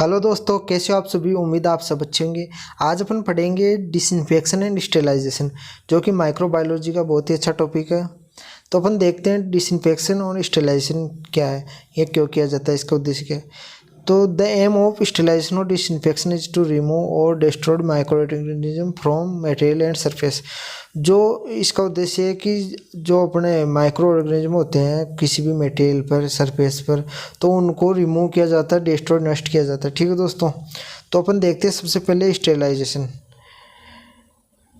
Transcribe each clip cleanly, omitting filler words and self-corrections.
Hello दोस्तों, कैसे हो आप सभी। उम्मीद है आप सब अच्छे होंगे। आज अपन पढ़ेंगे डिसइंफेक्शन एंड स्टेरिलाइजेशन, जो कि माइक्रोबायोलॉजी का बहुत ही अच्छा टॉपिक है। तो अपन देखते हैं डिसइंफेक्शन और स्टेरिलाइजेशन क्या है, ये क्यों किया जाता है, इसका उद्देश्य क्या है। तो द एम ऑफ स्टेरिलाइजेशन और डिसइंफेक्शन इज टू रिमूव और destroy micro organism from material and surface. जो इसका उद्देश्य है कि जो अपने माइक्रो ऑर्गेनिज्म होते हैं किसी भी मटेरियल पर, सरफेस पर, तो उनको रिमूव किया जाता है, डिस्ट्रॉय नष्ट किया जाता है। ठीक है दोस्तों, तो अपन देखते हैं सबसे पहले स्टेरिलाइजेशन।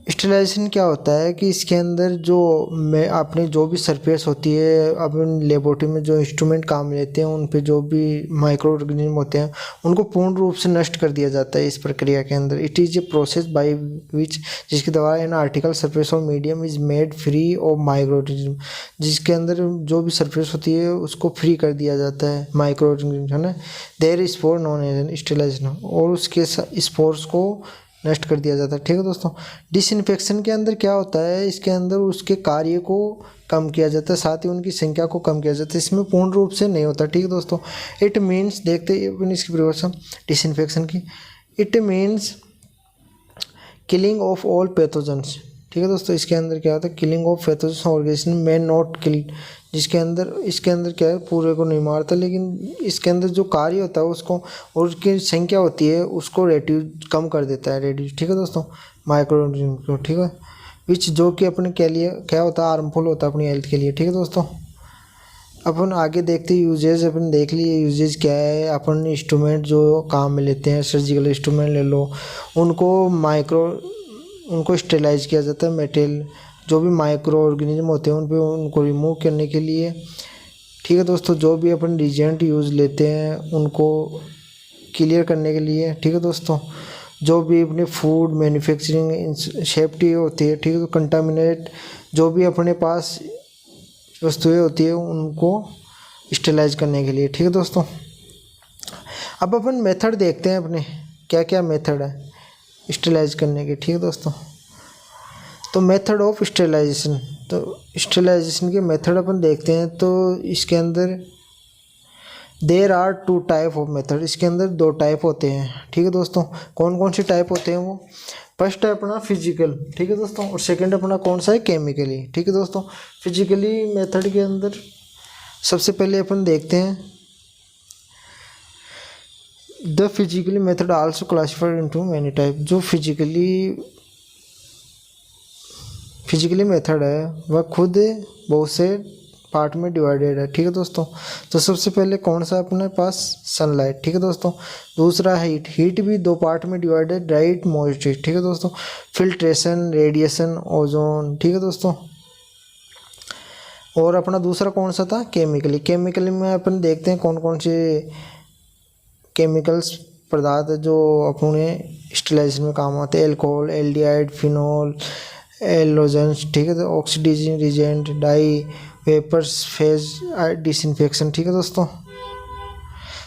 स्टेरिलाइजेशन क्या होता है कि इसके अंदर जो में अपनी जो भी सरफेस होती है, अपन लेबोरेटरी में जो इंस्ट्रूमेंट काम लेते हैं उन पे जो भी माइक्रो ऑर्गेनिज्म होते हैं उनको पूर्ण रूप से नष्ट कर दिया जाता है इस प्रक्रिया के अंदर। It is a process by which, जिसके द्वारा एन आर्टिकल सरफेस और medium is made free of micro organism, जिसके अंदर जो भी सरफेस होती है उसको फ्री कर दिया जाता है माइक्रो ऑर्गेनिज्म, है ना। There spore known as sterilisation, और उसके स्पोर्स को नष्ट कर दिया जाता है। ठीक है दोस्तों, डिसइंफेक्शन के अंदर क्या होता है, इसके अंदर उसके कार्य को कम किया जाता है, साथ ही उनकी संख्या को कम किया जाता है। इसमें पूर्ण रूप से नहीं होता। ठीक है दोस्तों, इट मीन्स, देखते हैं इसकी परिभाषा डिसइंफेक्शन की। It means killing of all pathogens. ठीक है दोस्तों, इसके अंदर क्या होता है, किलिंग ऑफ पैथोजेंस ऑर्गेनिज्म में नॉट किल, जिसके अंदर इसके अंदर क्या है, पूरे को नहीं मारता, लेकिन इसके अंदर जो कार्य होता है उसको और उसकी संख्या होती है उसको रेड्यूस कम कर देता है, रेड्यूस। ठीक है दोस्तों, माइक्रो ऑर्गेनिज्म को। ठीक है, विच जो कि अपने के लिए क्या होता है, हार्मफुल होता है अपनी हेल्थ के लिए। ठीक है दोस्तों, अपन आगे देखते हैं यूजेज। अपन देख लिए यूजेज क्या है। अपन इंस्ट्रूमेंट जो काम में लेते हैं, सर्जिकल इंस्ट्रूमेंट ले लो, उनको स्टेरिलाइज किया जाता है। मटेरियल जो भी माइक्रो ऑर्गेनिज्म होते हैं उनको रिमूव करने के लिए। ठीक है दोस्तों, जो भी अपन रिजेंट यूज़ लेते हैं उनको क्लियर करने के लिए। ठीक है दोस्तों, जो भी अपने फूड मैन्युफैक्चरिंग सेफ्टी होती है, ठीक है, तो कंटामिनेट जो भी अपने पास वस्तुएं होती है उनको स्टेरिलाइज करने के लिए। ठीक है दोस्तों, अब अपन मेथड देखते हैं अपने क्या क्या मेथड है स्टेरिलाइज करने के। ठीक है दोस्तों, तो मेथड ऑफ स्टेरिलाइजेशन, तो स्टेरिलाइजेशन के मेथड अपन देखते हैं। तो इसके अंदर there are 2 type of method, इसके अंदर 2 टाइप होते हैं। ठीक है दोस्तों, कौन कौन से टाइप होते हैं वो। फर्स्ट है अपना फिजिकल, ठीक है दोस्तों, और सेकंड अपना कौन सा है, केमिकली। ठीक है दोस्तों, फिजिकली मेथड के अंदर सबसे पहले अपन देखते हैं the physically method also classified into many type. जो फिजिकली मेथड है वह खुद बहुत से पार्ट में डिवाइडेड है। ठीक है दोस्तों, तो सबसे पहले कौन सा अपने पास, सनलाइट। ठीक है दोस्तों, दूसरा हीट, हीट भी 2 पार्ट में डिवाइडेड, ड्राइट, मॉइस्ट हीट। ठीक है दोस्तों, फिल्ट्रेशन, रेडिएशन, ओजोन। ठीक है दोस्तों, और अपना दूसरा कौन सा था, केमिकली। केमिकली में अपन देखते हैं कौन कौन से केमिकल्स पदार्थ जो अपने स्टेरिलाइजेशन में काम आते हैं। Alcohol, aldehyde, phenol, halogens. ठीक है, तो oxidizing reagent, dye, vapours, phase disinfection. ठीक है दोस्तों,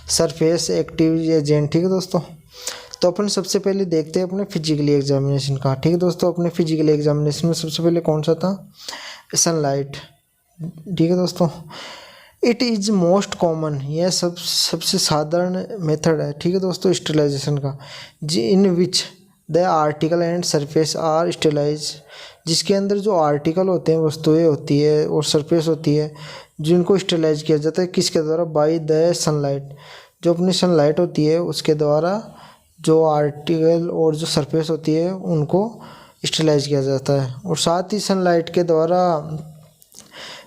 सरफेस एक्टिव एजेंट। ठीक है दोस्तों, तो अपन सबसे पहले देखते हैं अपने फिजिकली एग्जामिनेशन का। ठीक है दोस्तों, अपने फिजिकली एग्जामिनेशन में सबसे पहले कौन सा था, सनलाइट। ठीक है दोस्तों, इट इज़ मोस्ट कॉमन, यह सबसे साधारण मेथड है। ठीक है दोस्तों, स्टेरिलाइजेशन का, in which the article and surface are sterilize, जिसके अंदर जो आर्टिकल होते हैं, वस्तुएं होती है और सरफेस होती है, जिनको स्टेरिलाइज किया जाता है किसके द्वारा, बाय द सनलाइट। जो अपनी सनलाइट होती है उसके द्वारा जो आर्टिकल और जो सरफेस होती है उनको स्टेरिलाइज किया जाता है। और साथ ही सनलाइट के द्वारा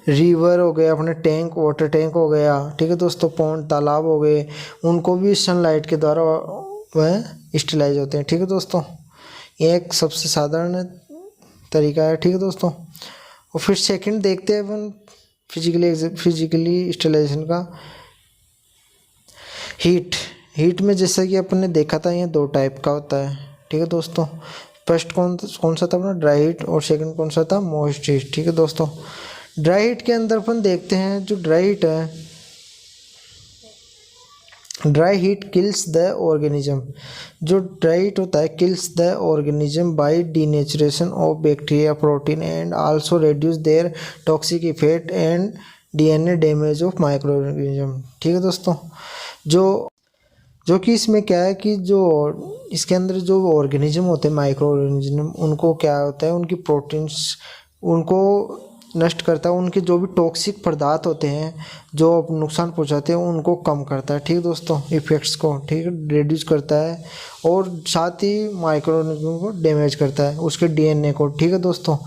रिवर हो गया, अपने टैंक, वाटर टैंक हो गया, ठीक है दोस्तों, पौंड, तालाब हो गए, उनको भी सनलाइट के द्वारा वह स्टेरिलाइज होते हैं। ठीक है दोस्तों, ये एक सबसे साधारण तरीका है। ठीक है दोस्तों, और फिर सेकंड देखते हैं अपन फिजिकली स्टेरिलाइजेशन का। हीट में जैसा कि अपन ने देखा था, ये 2 टाइप का होता है। ठीक है दोस्तों, फर्स्ट कौन सा था अपना, ड्राई हीट, और सेकंड कौन सा था, मॉइस्ट हीट। ठीक है दोस्तों, ड्राई हीट के अंदर अपन देखते हैं जो ड्राई हीट है, dry heat kills the organism. जो ड्राई हीट होता है kills the organism by denaturation of bacteria, protein, and also reduce there toxic effect and DNA damage of micro organism. ठीक है दोस्तों, जो जो कि इसमें क्या है कि जो इसके अंदर जो ऑर्गेनिज्म होते हैं, माइक्रो ऑर्गेनिज्म, उनको क्या होता है, उनकी प्रोटीन्स उनको नष्ट करता है, उनके जो भी टॉक्सिक पदार्थ होते हैं जो नुकसान पहुंचाते हैं उनको कम करता है। ठीक है दोस्तों, इफेक्ट्स को ठीक है रिड्यूस करता है, और साथ ही माइक्रो ऑर्गेनिज्म को डैमेज करता है, उसके डीएनए को, ठीक है दोस्तों,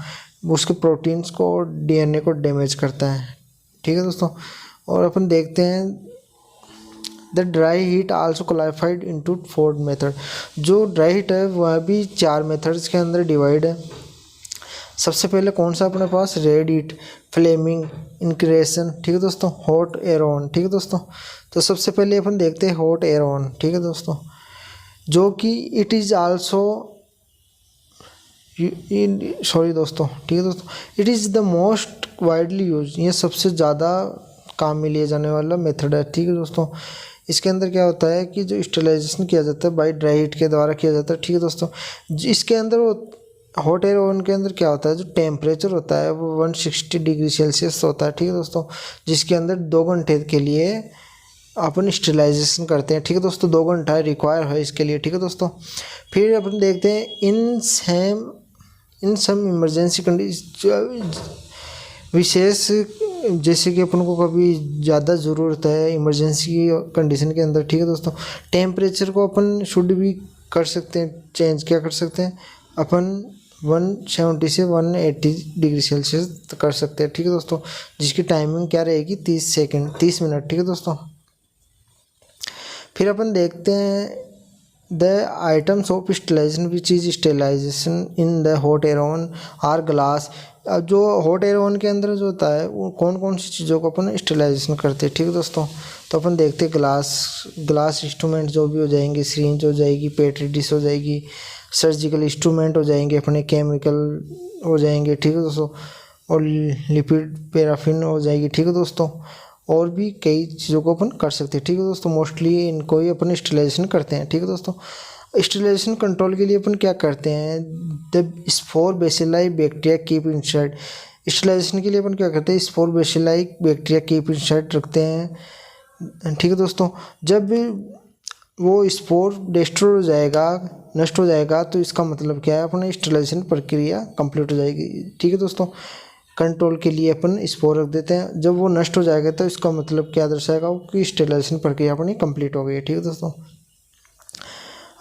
उसके प्रोटीन्स को और डीएनए को डैमेज करता है। ठीक है दोस्तों, और अपन देखते हैं the dry heat also classified into 4 method. जो ड्राई हीट है वह भी 4 मेथड्स के अंदर डिवाइड है। सबसे पहले कौन सा अपने पास, रेड हीट, फ्लेमिंग, इंक्रेशन, ठीक है दोस्तों, हॉट एयर ऑन। ठीक है दोस्तों, तो सबसे पहले अपन देखते हैं हॉट एयर ऑन। ठीक है दोस्तों, जो कि इट इज़ आल्सो सॉरी दोस्तों, ठीक है दोस्तों, it is the most widely use, ये सबसे ज़्यादा काम में लिए जाने वाला मेथड है। ठीक है दोस्तों, इसके अंदर क्या होता है कि जो स्टेरिलाइजेशन किया जाता है बाई ड्राई हीट के द्वारा किया जाता है। ठीक है दोस्तों, इसके अंदर वो हॉट एयर ओवन के अंदर क्या होता है, जो टेम्परेचर होता है वो 160 डिग्री सेल्सियस होता है। ठीक है दोस्तों, जिसके अंदर 2 घंटे के लिए अपन स्टेरिलाइजेशन करते हैं। ठीक है दोस्तों, 2 घंटा रिक्वायर है इसके लिए। ठीक है दोस्तों, फिर अपन देखते हैं इन सम इमरजेंसी कंडीशन, विशेष जैसे कि अपन को कभी ज़्यादा ज़रूरत है इमरजेंसी कंडीशन के अंदर। ठीक है दोस्तों, टेम्परेचर को अपन शुड भी कर सकते हैं चेंज, क्या कर सकते हैं अपन 170 से 180 डिग्री सेल्सियस कर सकते हैं। ठीक है दोस्तों, जिसकी टाइमिंग क्या रहेगी, 30 मिनट। ठीक है दोस्तों, फिर अपन देखते हैं the items of sterilisation which is sterilisation in the hot air oven or glass. अब जो हॉट एयर ओवन के अंदर जो होता है वो कौन कौन सी चीज़ों को अपन स्टेरिलाइजेशन करते हैं। ठीक है दोस्तों, तो अपन देखते हैं ग्लास इंस्ट्रूमेंट जो भी हो जाएंगे, सिरिंज हो जाएगी, पेट्री डिश हो जाएगी, सर्जिकल इंस्ट्रूमेंट हो जाएंगे, अपने केमिकल हो जाएंगे। ठीक है दोस्तों, और लिपिड पैराफिन हो जाएगी। ठीक है दोस्तों, और भी कई चीज़ों को अपन कर सकते हैं। ठीक है दोस्तों, मोस्टली इनको ही अपन स्टेरिलाइजेशन करते हैं। ठीक है दोस्तों, स्टेरिलाइजेशन कंट्रोल के लिए अपन क्या करते हैं, the spore bacilli bacteria keep inside. Sterilisation के लिए अपन क्या करते हैं, spore bacilli bacteria keep inside रखते हैं। ठीक है दोस्तों, जब वो स्पोर डिस्ट्रॉय हो जाएगा, नष्ट हो जाएगा, तो इसका मतलब क्या है, अपना स्टेरिलाइजेशन प्रक्रिया कंप्लीट हो जाएगी। ठीक है दोस्तों, कंट्रोल के लिए अपन स्पोर रख देते हैं, जब वो नष्ट हो जाएगा तो इसका मतलब क्या दर्शाएगा कि स्टेरिलाइजेशन प्रक्रिया अपनी कंप्लीट हो गई है। ठीक है दोस्तों,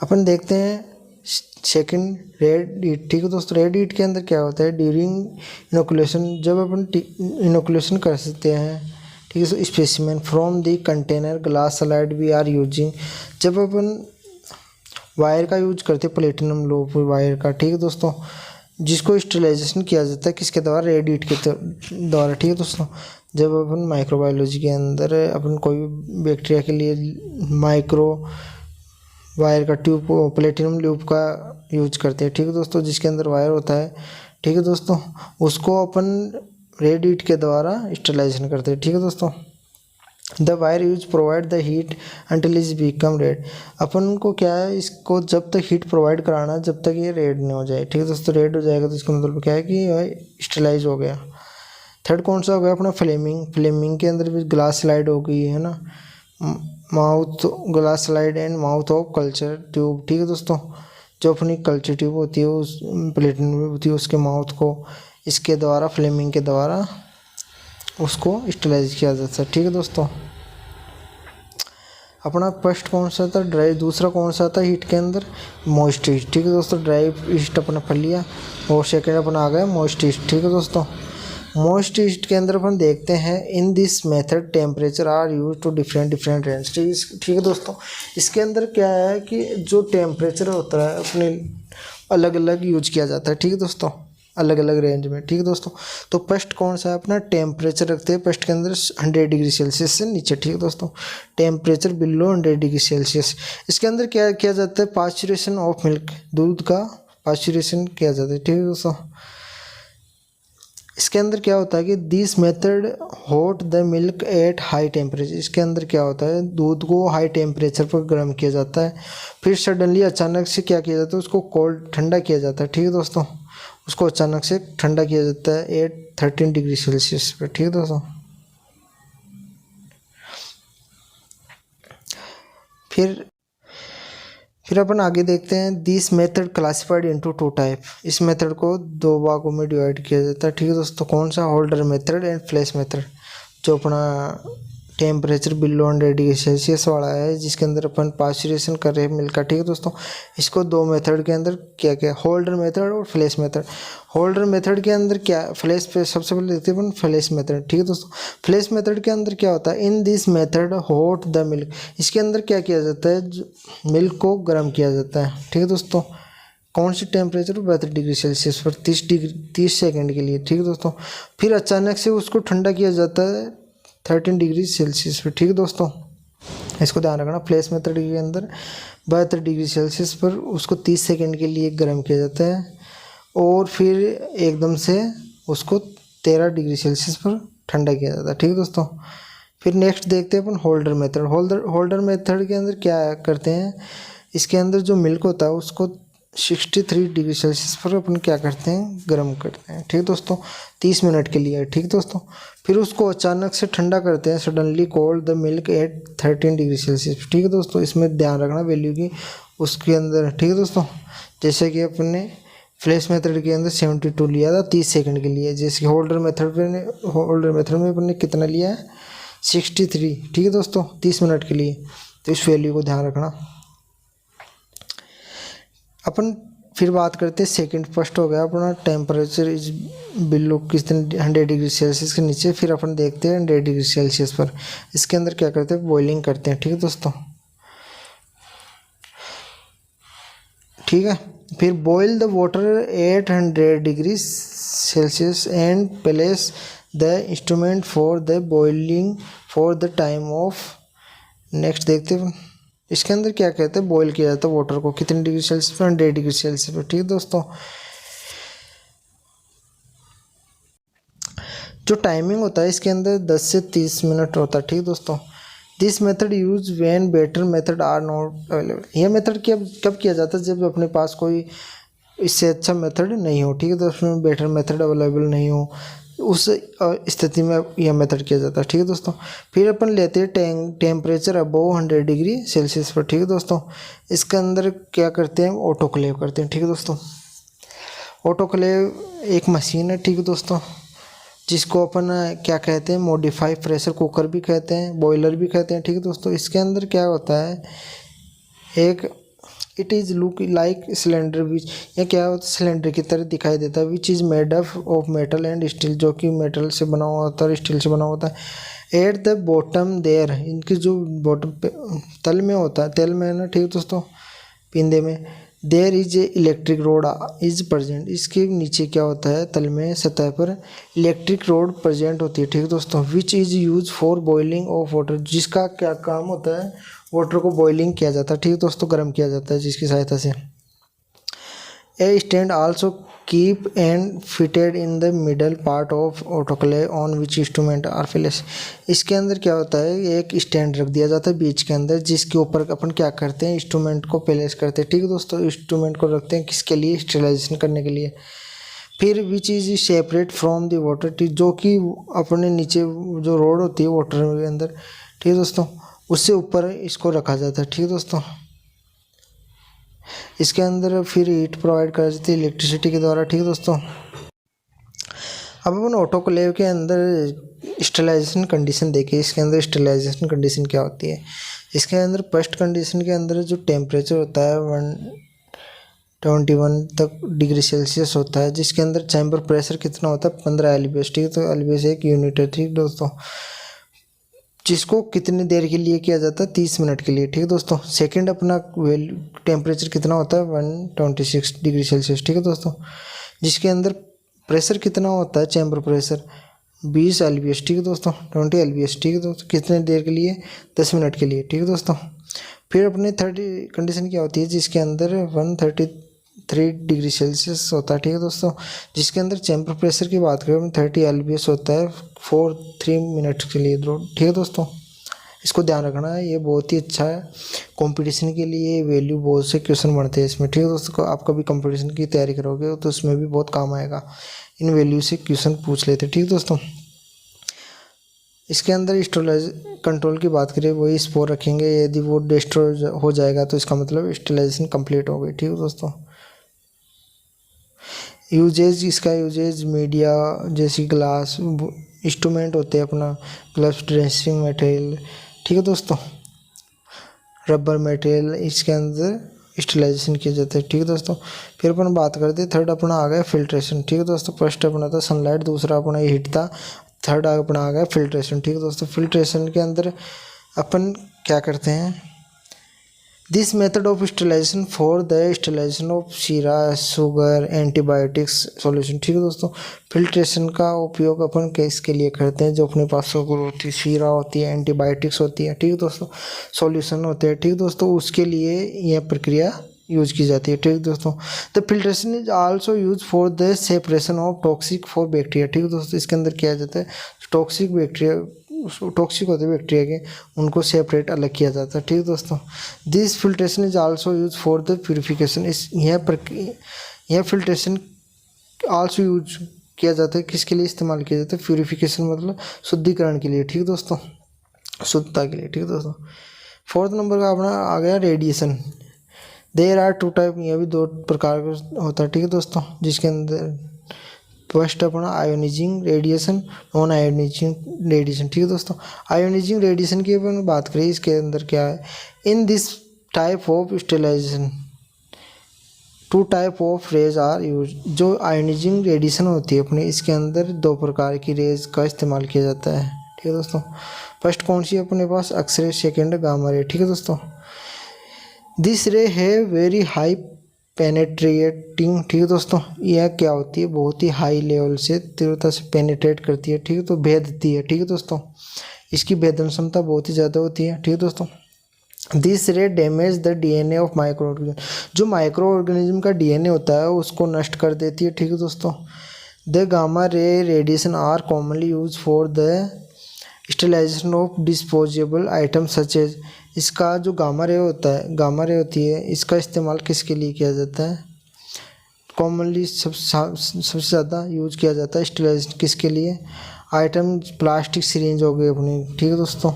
अपन देखते हैं सेकंड रेड हीट। ठीक है दोस्तों, रेड हीट के अंदर क्या होता है, ड्यूरिंग इनोकुलेशन, जब अपन इनोकुलेशन कर सकते हैं। ठीक है, specimen from the container glass slide we are using, जब अपन वायर का यूज करते हैं, प्लेटिनम लोप वायर का। ठीक है दोस्तों, जिसको स्टेरिलाइजेशन किया जाता है किसके द्वारा, रेड हीट के द्वारा। ठीक है दोस्तों, जब अपन माइक्रोबायोलॉजी के अंदर अपन कोई बैक्टीरिया के लिए माइक्रो वायर का ट्यूब, प्लेटिनम ट्यूब का यूज करते हैं। ठीक है दोस्तों, जिसके अंदर वायर होता है। ठीक है दोस्तों, उसको अपन रेड हीट के द्वारा स्टेरिलाइजेशन करते हैं। ठीक है दोस्तों, the wire use provide the heat until is become red. अपन को क्या है, इसको जब तक हीट प्रोवाइड कराना जब तक ये रेड नहीं हो जाए। ठीक है दोस्तों, रेड हो जाएगा तो इसका मतलब क्या है कि स्टेरिलाइज हो गया। थर्ड कौन सा हो गया अपना, फ्लेमिंग के अंदर भी ग्लास स्लाइड हो गई है ना, mouth glass slide and mouth of culture tube. ठीक है दोस्तों, जो अपनी कल्चर ट्यूब होती है उस प्लेटिनम होती है उसके माउथ को इसके द्वारा, फ्लेमिंग के द्वारा उसको स्टेरिलाइज किया जाता है। ठीक है दोस्तों, अपना फर्स्ट कौन सा था, ड्राई। दूसरा कौन सा था हीट के अंदर, मॉइस्ट हीट। ठीक है दोस्तों, ड्राई हीट अपना पढ़ लिया, और सेकेंड अपन आ गया मॉइस्ट हीट। ठीक है दोस्तों, मॉइस्ट हीट के अंदर अपन देखते हैं in this method temperature are use two different range. ठीक है दोस्तों, इसके अंदर क्या है कि जो टेम्परेचर होता है अपने अलग अलग यूज किया जाता है। ठीक है दोस्तों, अलग अलग रेंज में। ठीक है दोस्तों, तो फर्स्ट कौन सा है अपना, टेम्परेचर रखते हैं फर्स्ट के अंदर 100 डिग्री सेल्सियस से नीचे। ठीक है दोस्तों, टेम्परेचर बिलो 100 डिग्री सेल्सियस। इसके अंदर क्या किया जाता है, पास्चुरेशन ऑफ मिल्क, दूध का पास्चुरेशन किया जाता है। ठीक है दोस्तों, इसके अंदर क्या होता है कि this method hot the milk at high temperature. इसके अंदर क्या होता है, दूध को हाई टेम्परेचर पर गर्म किया जाता है, फिर सडनली अचानक से क्या किया जाता है, उसको कोल्ड ठंडा किया जाता है। ठीक है दोस्तों, उसको अचानक से ठंडा किया जाता है एट 13 डिग्री सेल्सियस पर। ठीक है दोस्तों, फिर फिर अपन आगे देखते हैं this method classified into two type. इस मेथड को दो भागों में डिवाइड किया जाता है, ठीक है दोस्तों। कौन सा? Holder method and flash method. जो अपना टेम्परेचर बिलो 100 डिग्री सेल्सियस वाला है, जिसके अंदर अपन पास्चुरेशन कर रहे हैं मिल्क का, ठीक है दोस्तों। इसको दो मेथड के अंदर क्या क्या, होल्डर मेथड और फ्लैश मेथड। होल्डर मेथड के अंदर क्या, फ्लैश पे सबसे पहले देखते हैं अपन फ्लैश मेथड, ठीक है दोस्तों। फ्लैश मेथड के अंदर क्या होता है, in this method hot the milk. इसके अंदर क्या किया जाता है, मिल्क को गर्म किया जाता है, ठीक है दोस्तों। कौन सी टेम्परेचर? 72 डिग्री सेल्सियस पर 30 सेकंड के लिए, ठीक है दोस्तों। फिर अचानक से उसको ठंडा किया जाता है 13 डिग्री सेल्सियस पर, ठीक है दोस्तों। इसको ध्यान रखना, फ्लैश मेथड के अंदर 72 डिग्री सेल्सियस पर उसको 30 सेकंड के लिए गर्म किया जाता है और फिर एकदम से उसको 13 डिग्री सेल्सियस पर ठंडा किया जाता है, ठीक है दोस्तों। फिर नेक्स्ट देखते हैं अपन होल्डर मेथड। होल्डर मेथड के अंदर क्या करते हैं, इसके अंदर जो मिल्क होता है उसको 63 डिग्री सेल्सियस पर अपन क्या करते हैं, गर्म करते हैं, ठीक है दोस्तों, 30 मिनट के लिए, ठीक है दोस्तों। फिर उसको अचानक से ठंडा करते हैं, suddenly cold the milk eight 13 degree Celsius, ठीक है दोस्तों। इसमें ध्यान रखना वैल्यू की उसके अंदर, ठीक है दोस्तों। जैसे कि अपन ने फ्लैश मेथड के अंदर 72 लिया था 30 सेकंड के लिए, जैसे कि होल्डर मेथड में अपन ने कितना लिया है, 63, ठीक है दोस्तों, 30 मिनट के लिए। तो इस वैल्यू को ध्यान रखना। अपन फिर बात करते हैं सेकंड। फर्स्ट हो गया अपना टेम्परेचर इज बिलो कितने 100 डिग्री सेल्सियस के नीचे। फिर अपन देखते हैं 100 डिग्री सेल्सियस पर, इसके अंदर क्या करते हैं, बॉइलिंग करते हैं, ठीक है दोस्तों, ठीक है। फिर boil the water 800 degree Celsius and place the instrument for the boiling for the time of. Next देखते हैं इसके अंदर क्या कहते हैं, बॉईल किया जाता है वाटर को कितने डिग्री सेल्सियस पर, 100 डिग्री सेल्सियस पर, ठीक है दोस्तों। जो टाइमिंग होता है इसके अंदर 10 से 30 मिनट होता है, ठीक है दोस्तों। This method use when better method are not available. यह मेथड कब किया जाता है, जब अपने पास कोई इससे अच्छा मेथड नहीं हो, ठीक है दोस्तों, बेटर मेथड अवेलेबल नहीं हो, उस स्थिति में यह मेथड किया जाता है, ठीक है दोस्तों। फिर अपन लेते हैं टेम्परेचर अबव 100 डिग्री सेल्सियस पर, ठीक है दोस्तों। इसके अंदर क्या करते हैं, ऑटोक्लेव करते हैं, ठीक है दोस्तों। ऑटोक्लेव एक मशीन है, ठीक है दोस्तों, जिसको अपन क्या कहते हैं, मॉडिफाई प्रेशर कुकर भी कहते हैं, बॉयलर भी कहते हैं, ठीक है दोस्तों। इसके अंदर क्या होता है, एक it is look like cylinder विच, या क्या होता है, सिलेंडर की तरह दिखाई देता है, which is made up of metal and steel, जो कि मेटल से बना हुआ होता है और स्टील से बना होता है। एट द बॉटम देयर, इनकी जो बॉटम पे तल में होता है, तेल में है ना, ठीक है दोस्तों, पिंदे में, there is a electric rod is present. इसके नीचे क्या होता है, तल में सतह पर इलेक्ट्रिक रोड प्रेजेंट होती है, ठीक है दोस्तों, विच is use for boiling of water, जिसका क्या काम होता है, वाटर को बॉइलिंग किया जाता है, ठीक है दोस्तों, गर्म किया जाता है जिसकी सहायता से। A stand also keep and fitted in the middle part of autoclave on which instrument are place. इसके अंदर क्या होता है, एक स्टैंड रख दिया जाता है बीच के अंदर, जिसके ऊपर अपन क्या करते हैं, इंस्ट्रूमेंट को प्लेस करते हैं, ठीक है दोस्तों। इंस्ट्रूमेंट को रखते हैं किसके लिए, स्टेरिलाइजेशन करने के लिए। फिर which is separate from the water, जो कि अपने नीचे जो रोड होती है वाटर के अंदर, ठीक है दोस्तों, उससे ऊपर इसको रखा जाता है, ठीक है दोस्तों। इसके अंदर फिर हीट प्रोवाइड कर जाती है इलेक्ट्रिसिटी के द्वारा, ठीक है दोस्तों। अब अपन ऑटोक्लेव के अंदर स्टेरिलाइजेशन कंडीशन देखिए। इसके अंदर स्टेरिलाइजेशन कंडीशन क्या होती है, इसके अंदर फर्स्ट कंडीशन के अंदर जो टेम्परेचर होता है 121 तक डिग्री सेल्सियस होता है, जिसके अंदर चैम्बर प्रेशर कितना होता है, 15 LBS, ठीक है। तो LBS एक यूनिट है, ठीक दोस्तों, जिसको कितनी देर के लिए किया जाता है, 30 मिनट के लिए, ठीक है दोस्तों। सेकंड अपना टेम्परेचर कितना होता है, 126 डिग्री सेल्सियस, ठीक है दोस्तों, जिसके अंदर प्रेशर कितना होता है, चैम्बर प्रेशर 20 LBS, ठीक है दोस्तों, 20 LBS, ठीक है दोस्तों, कितने देर के लिए, 10 मिनट के लिए, ठीक है दोस्तों। फिर अपने थर्ड कंडीशन क्या होती है, जिसके अंदर 133 डिग्री सेल्सियस होता है, ठीक है दोस्तों, जिसके अंदर चैम्बर प्रेशर की बात करें 30 LBS होता है फॉर 3 मिनट के लिए, ठीक है दोस्तों। इसको ध्यान रखना है, ये बहुत ही अच्छा है कंपटीशन के लिए, वैल्यू बहुत से क्वेश्चन बनते हैं इसमें, ठीक है दोस्तों। आप कभी कंपटीशन की तैयारी करोगे तो उसमें भी बहुत काम आएगा, इन वैल्यू से क्वेश्चन पूछ लेते हैं, ठीक है दोस्तों। इसके अंदर स्टेरिलाइज कंट्रोल की बात करें, वही स्पोर रखेंगे, यदि वो डिस्ट्रॉय हो जाएगा तो इसका मतलब स्टेरिलाइजेशन कंप्लीट हो गई। ठीक है दोस्तों। यूजेज, इसका यूजेज मीडिया जैसी ग्लास इंस्ट्रूमेंट होते हैं अपना, ग्लव्स, ड्रेसिंग मटेरियल, ठीक है दोस्तों, रबर मटेरियल, इसके अंदर स्टेरिलाइजेशन किया जाता है। ठीक है दोस्तों। फिर अपन बात करते हैं, थर्ड अपना आ गया फिल्ट्रेशन। ठीक है दोस्तों। फर्स्ट अपना था सनलाइट, दूसरा अपना हीट था, थर्ड अपना आ गया फिल्ट्रेशन। ठीक है दोस्तों। फिल्ट्रेशन के अंदर अपन क्या करते हैं, this method of sterilisation for the sterilisation of शीरा, शुगर, एंटीबायोटिक्स सॉल्यूशन। ठीक है दोस्तों। फिल्ट्रेशन का उपयोग अपन किसके लिए करते हैं, जो अपने पास शुगर होती है, शीरा होती है, एंटीबायोटिक्स होती है, ठीक है दोस्तों, सॉल्यूशन होते हैं, ठीक है दोस्तों, उसके लिए यह प्रक्रिया यूज की जाती है। ठीक है दोस्तों। The filtration is also use for the separation of toxic for bacteria. ठीक है दोस्तों। इसके अंदर किया जाता है, टॉक्सिक बैक्टीरिया, टॉक्सिक होते हैं बैक्टीरिया के, उनको सेपरेट अलग किया जाता है। ठीक है दोस्तों। This filtration is also use for the purification. इस यह फिल्ट्रेशन आल्सो यूज किया जाता है, किसके लिए इस्तेमाल किया जाता है, प्यूरिफिकेशन मतलब शुद्धिकरण के लिए। ठीक है दोस्तों, शुद्धता के लिए। ठीक है दोस्तों। फोर्थ नंबर का अपना आ गया radiation. There are two type, यह भी दो प्रकार का होता है। ठीक है दोस्तों। जिसके अंदर फर्स्ट अपना ionising radiation, non ionising radiation. ठीक है दोस्तों। आयोनाइजिंग रेडिएशन की अपन बात करें, इसके अंदर क्या है, in this type of sterilisation two type of rays are use. जो आयोनाइजिंग रेडिएशन होती है अपनी, इसके अंदर दो प्रकार की रेज का इस्तेमाल किया जाता है। ठीक है दोस्तों। फर्स्ट कौन सी है अपने पास, एक्सरे, सेकेंड गामा रे। ठीक है दोस्तों। दिस रे है वेरी हाई पेनेट्रेटिंग। ठीक है दोस्तों। यह क्या होती है, बहुत ही हाई लेवल से, तीव्रता से पेनेट्रेट करती है। ठीक है, तो भेदती है। ठीक है दोस्तों। इसकी भेदन क्षमता बहुत ही ज़्यादा होती है। ठीक है दोस्तों। दिस रे damage the DNA of micro organism. जो माइक्रो ऑर्गेनिज्म का डीएनए होता है उसको नष्ट कर देती है। ठीक है दोस्तों। The gamma ray radiation are commonly use for the sterilisation of disposable item such as. इसका जो गामा रे होता है, गामा रे होती है, इसका इस्तेमाल किसके लिए किया जाता है, कॉमनली सबसे ज़्यादा यूज किया जाता है स्टेरिलाइजेशन किसके लिए, आइटम प्लास्टिक सिरिंज हो गई अपनी, ठीक है दोस्तों,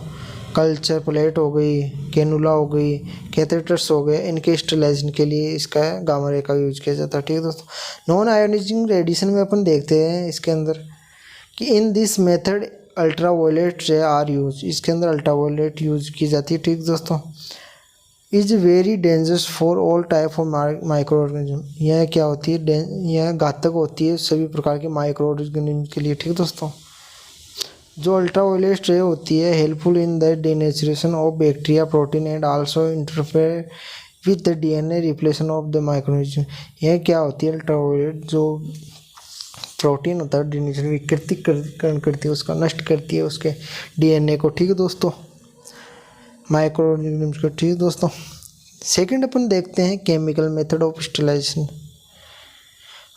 कल्चर प्लेट हो गई, कैनुला हो गई, कैथेटर्स हो गए, इनके स्टेरिलाइजेशन के लिए इसका गामा रे का यूज किया जाता है। ठीक है दोस्तों। नॉन आयोनाइजिंग रेडिएशन में अपन देखते हैं इसके अंदर कि इन दिस मेथड अल्ट्रावायलेट रे आर यूज। इसके अंदर अल्ट्रावायलेट यूज की जाती है। ठीक दोस्तों। Is very dangerous for all type of micro organism. यह क्या होती है, यह घातक होती है सभी प्रकार के माइक्रो ऑर्गेनिज्म के लिए। ठीक दोस्तों। जो अल्ट्रावायलेट रे होती है helpful in the denaturation of bacteria, protein and also interfere with the DNA replication of the microorganism. यह क्या होती है, अल्ट्रावायलेट जो प्रोटीन होता है डीनेचर विकृतीकरण करती है, उसका नष्ट करती है उसके डीएनए को। ठीक है दोस्तों, माइक्रो ऑर्गेनिज्म को। ठीक है दोस्तों। सेकंड अपन देखते हैं केमिकल मेथड ऑफ स्टेरिलाइजेशन।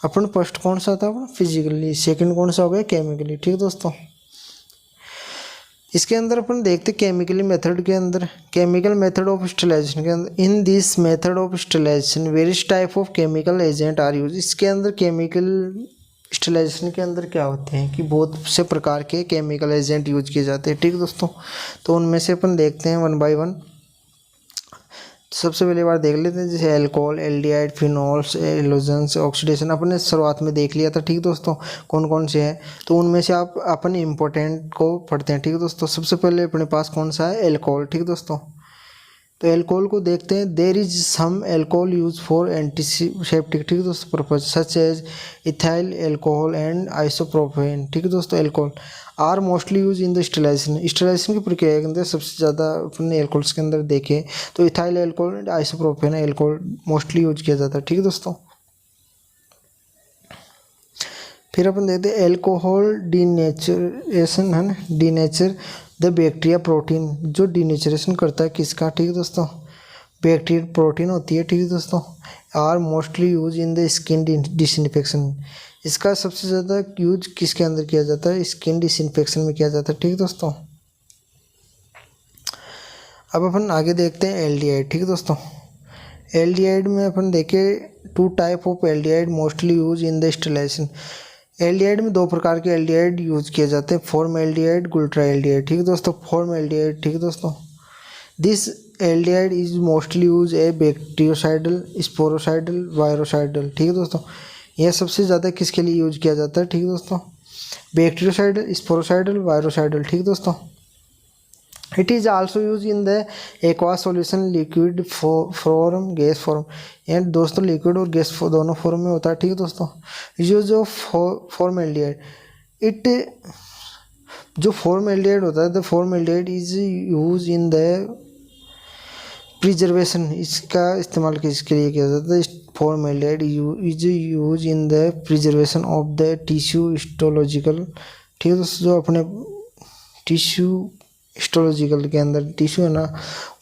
अपन फर्स्ट कौन सा था अपना फिजिकली, सेकंड कौन सा हो गया केमिकली। ठीक है दोस्तों। इसके अंदर अपन देखते केमिकली मेथड के अंदर, केमिकल मेथड ऑफ स्टेरिलाइजेशन के अंदर, in this method of sterilisation various type of chemical agent are use. इसके अंदर केमिकल स्टेरिलाइजेशन के अंदर क्या होते हैं कि बहुत से प्रकार के केमिकल एजेंट यूज किए जाते हैं। ठीक है दोस्तों। तो उनमें से अपन देखते हैं वन बाय वन। सबसे पहले बार देख लेते हैं जैसे अल्कोहल, एल्डिहाइड, फिनॉल्स, एलोजेंस, ऑक्सीडेशन अपने शुरुआत में देख लिया था। ठीक दोस्तों, कौन कौन से हैं, तो उनमें से आप अपन इम्पोर्टेंट को पढ़ते हैं। ठीक है दोस्तों। सबसे पहले अपने पास कौन सा है, अल्कोहल। ठीक दोस्तों। तो एल्कोहल को देखते हैं। There is some alcohol use for antiseptic, ठीक है दोस्तों, purpose such as ethyl alcohol and isopropane. ठीक है दोस्तों। Alcohol are mostly use in the sterilisation. Sterilisation की प्रक्रिया के अंदर सबसे ज़्यादा अपने एल्कोहल्स के अंदर देखें तो ethyl alcohol and isopropene alcohol mostly use किया जाता है। ठीक है दोस्तों। फिर अपन देखते हैं एल्कोहल डीनेचरेशन है ना, डीनेचर द बैक्टीरिया प्रोटीन। जो डीनेचरेशन करता है किसका, ठीक है दोस्तों, बैक्टीरिया प्रोटीन होती है। ठीक है दोस्तों। Are mostly use in the skin disinfection. इसका सबसे ज़्यादा यूज किसके अंदर किया जाता है, स्किन डिसइंफेक्शन में किया जाता है। ठीक है दोस्तों। अब अपन आगे देखते हैं एल्डिहाइड। ठीक है दोस्तों। एल्डिहाइड में अपन देखें two type of aldehyde mostly use in the sterilisation. Aldehyde में दो प्रकार के एल्डिहाइड यूज किए जाते हैं, फॉर्मल्डिहाइड, गुल्ट्राएल्डिहाइड। ठीक है दोस्तों, फॉर्मल्डिहाइड। ठीक है दोस्तों, this aldehyde is mostly use a bactericidal, sporicidal, virucidal. ठीक है दोस्तों, यह सबसे ज़्यादा किसके लिए यूज किया जाता है? ठीक है दोस्तों, बैक्टीरियोसाइडल, स्पोरोसाइडल, वायरोसाइडल। ठीक है दोस्तों, it is also use in the aqua solution, liquid form, gas form. And दोस्तों लिक्विड और गैस दोनों फॉर्म में होता है। ठीक है दोस्तों, यूज ऑफ फॉर्मल्डिहाइड, इट जो फॉर्मल्डिहाइड होता है, the formaldehyde is use in the preservation, इसका इस्तेमाल किसके लिए किया जाता है? Formaldehyde is use in the preservation of the tissue histological. ठीक है दोस्तों, जो अपने टिश्यू हिस्टोलॉजिकल के अंदर टिश्यू है ना,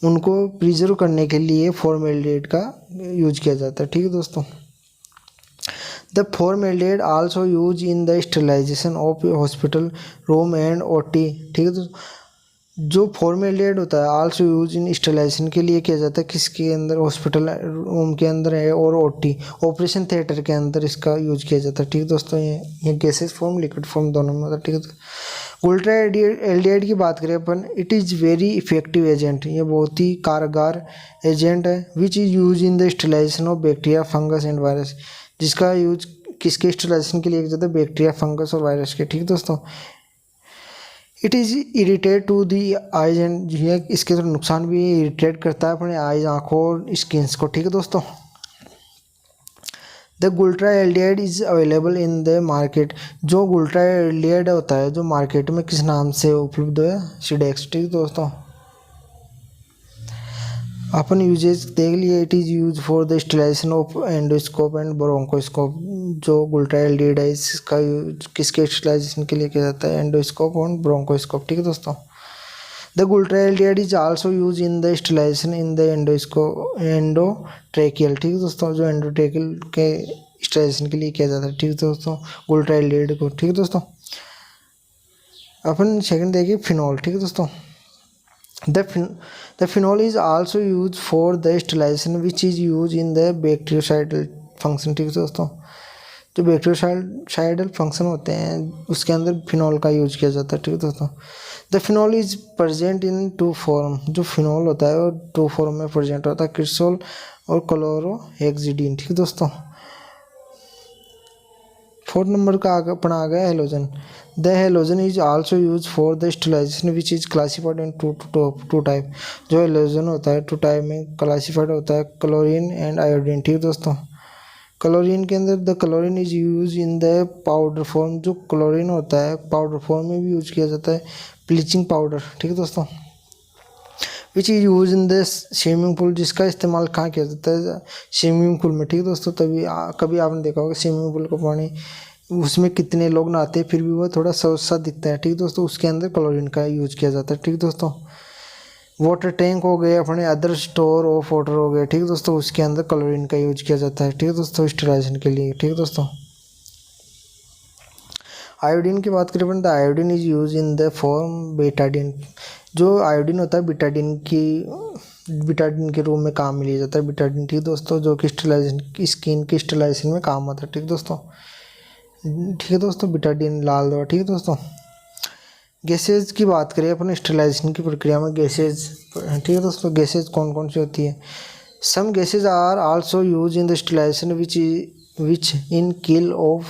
उनको प्रिजर्व करने के लिए फॉर्मल्डिहाइड का यूज किया जाता है। ठीक है दोस्तों, the formaldehyde also use in the sterilisation of hospital room and OT. ठीक है दोस्तों, जो फॉर्मल्डिहाइड होता है आल्सो यूज इन स्टेरिलाइजेशन के लिए किया जाता है, किसके अंदर? हॉस्पिटल रूम के अंदर है, और ओटी ऑपरेशन थिएटर के अंदर इसका यूज किया जाता है। ठीक है दोस्तों, ये गैसेस फॉर्म, लिक्विड फॉर्म दोनों में होता है। ठीक है, गुल्ट्राएल्डिहाइड की बात करें अपन, it is very effective agent, ये बहुत ही कारगर एजेंट है, which is use in the sterilisation of bacteria, fungus and virus, जिसका यूज किसके स्टेरिलाइजेशन के लिए किया जाता है? बैक्टीरिया, फंगस और वायरस के। ठीक है दोस्तों, it is irritate to the eyes and, ये इसके थोड़ा नुकसान भी इरिटेट करता है अपने आइज, आँखों और स्किन्स को। ठीक है दोस्तों, the glutaraldehyde is available in the market, जो गुल्ट्राएल्डिहाइड होता है जो मार्केट में किस नाम से उपलब्ध है? सिडेक्स। ठीक है दोस्तों, अपन यूजेज देख लिए, it is use for the sterilisation of endoscope and bronchoscope, जो गुल्ट्राएल्डिहाइड है इसका यूज किसके स्टेरिलाइजेशन के लिए किया जाता है? एंडोस्कोप और ब्रोंकोस्कोप। ठीक है दोस्तों, the glutaraldehyde is also use in the sterilization in the endotracheal. ठीक है दोस्तों, जो एंडोट्रेकियल के स्टेरिलाइजेशन के लिए किया जाता है। ठीक है दोस्तों, गुल्ट्राएल्डिहाइड को। ठीक है दोस्तों, अपन सेकंड देखिए फिनॉल। ठीक है दोस्तों, the phenol is also use for the sterilisation which is use in the bactericidal function. ठीक है दोस्तों, जो बैक्टीरियोसाइडल फंक्शन होते हैं उसके अंदर फिनॉल का यूज किया जाता है। ठीक है दोस्तों, the phenol is present in two form, जो फिनॉल होता है वो टू फॉर्म में प्रेजेंट होता है, क्रिसोल और क्लोरोहेक्सिडीन। ठीक है दोस्तों, फोर्थ नंबर का अपना आ गया halogen. The halogen is also use for the sterilisation which is classified in two type, जो हेलोजन होता है टू टाइप में क्लासिफाइड होता है, क्लोरीन एंड आयोडीन। ठीक है दोस्तों, क्लोरीन के अंदर the chlorine is use in the powder form, जो क्लोरीन होता है पाउडर फॉर्म में भी यूज किया जाता है, ब्लीचिंग पाउडर। ठीक है दोस्तों, which is use in the swimming pool, जिसका इस्तेमाल कहाँ किया जाता है? स्विमिंग पूल में। ठीक है दोस्तों, तभी कभी आपने देखा होगा स्विमिंग पूल का पानी, उसमें कितने लोग नहाते हैं फिर भी वो थोड़ा सा दिखता है। ठीक है दोस्तों, उसके अंदर क्लोरीन का यूज किया जाता है। ठीक है दोस्तों, वाटर टैंक हो गए अपने, अदर स्टोर ऑफ वाटर हो गए। ठीक है दोस्तों, उसके अंदर क्लोरीन का यूज किया जाता है। ठीक है दोस्तों, स्टेरिलाइजेशन के लिए। ठीक है दोस्तों, आयोडीन की बात करें the iodine is use in the form Betadine, जो आयोडीन होता है बिटाडीन के रूप में काम में लिया जाता है, बिटाडीन। ठीक है दोस्तों, जो कि स्टेरिलाइजेशन, स्किन की स्टेरिलाइजेशन में काम आता है। ठीक है दोस्तों, ठीक है दोस्तों, बिटाडीन लाल दवा। ठीक है दोस्तों, गैसेज की बात करें अपन स्टेरिलाइजेशन की प्रक्रिया में गैसेज। ठीक है दोस्तों, गैसेज कौन कौन सी होती है? Some gases are also use in the sterilisation which in kill off,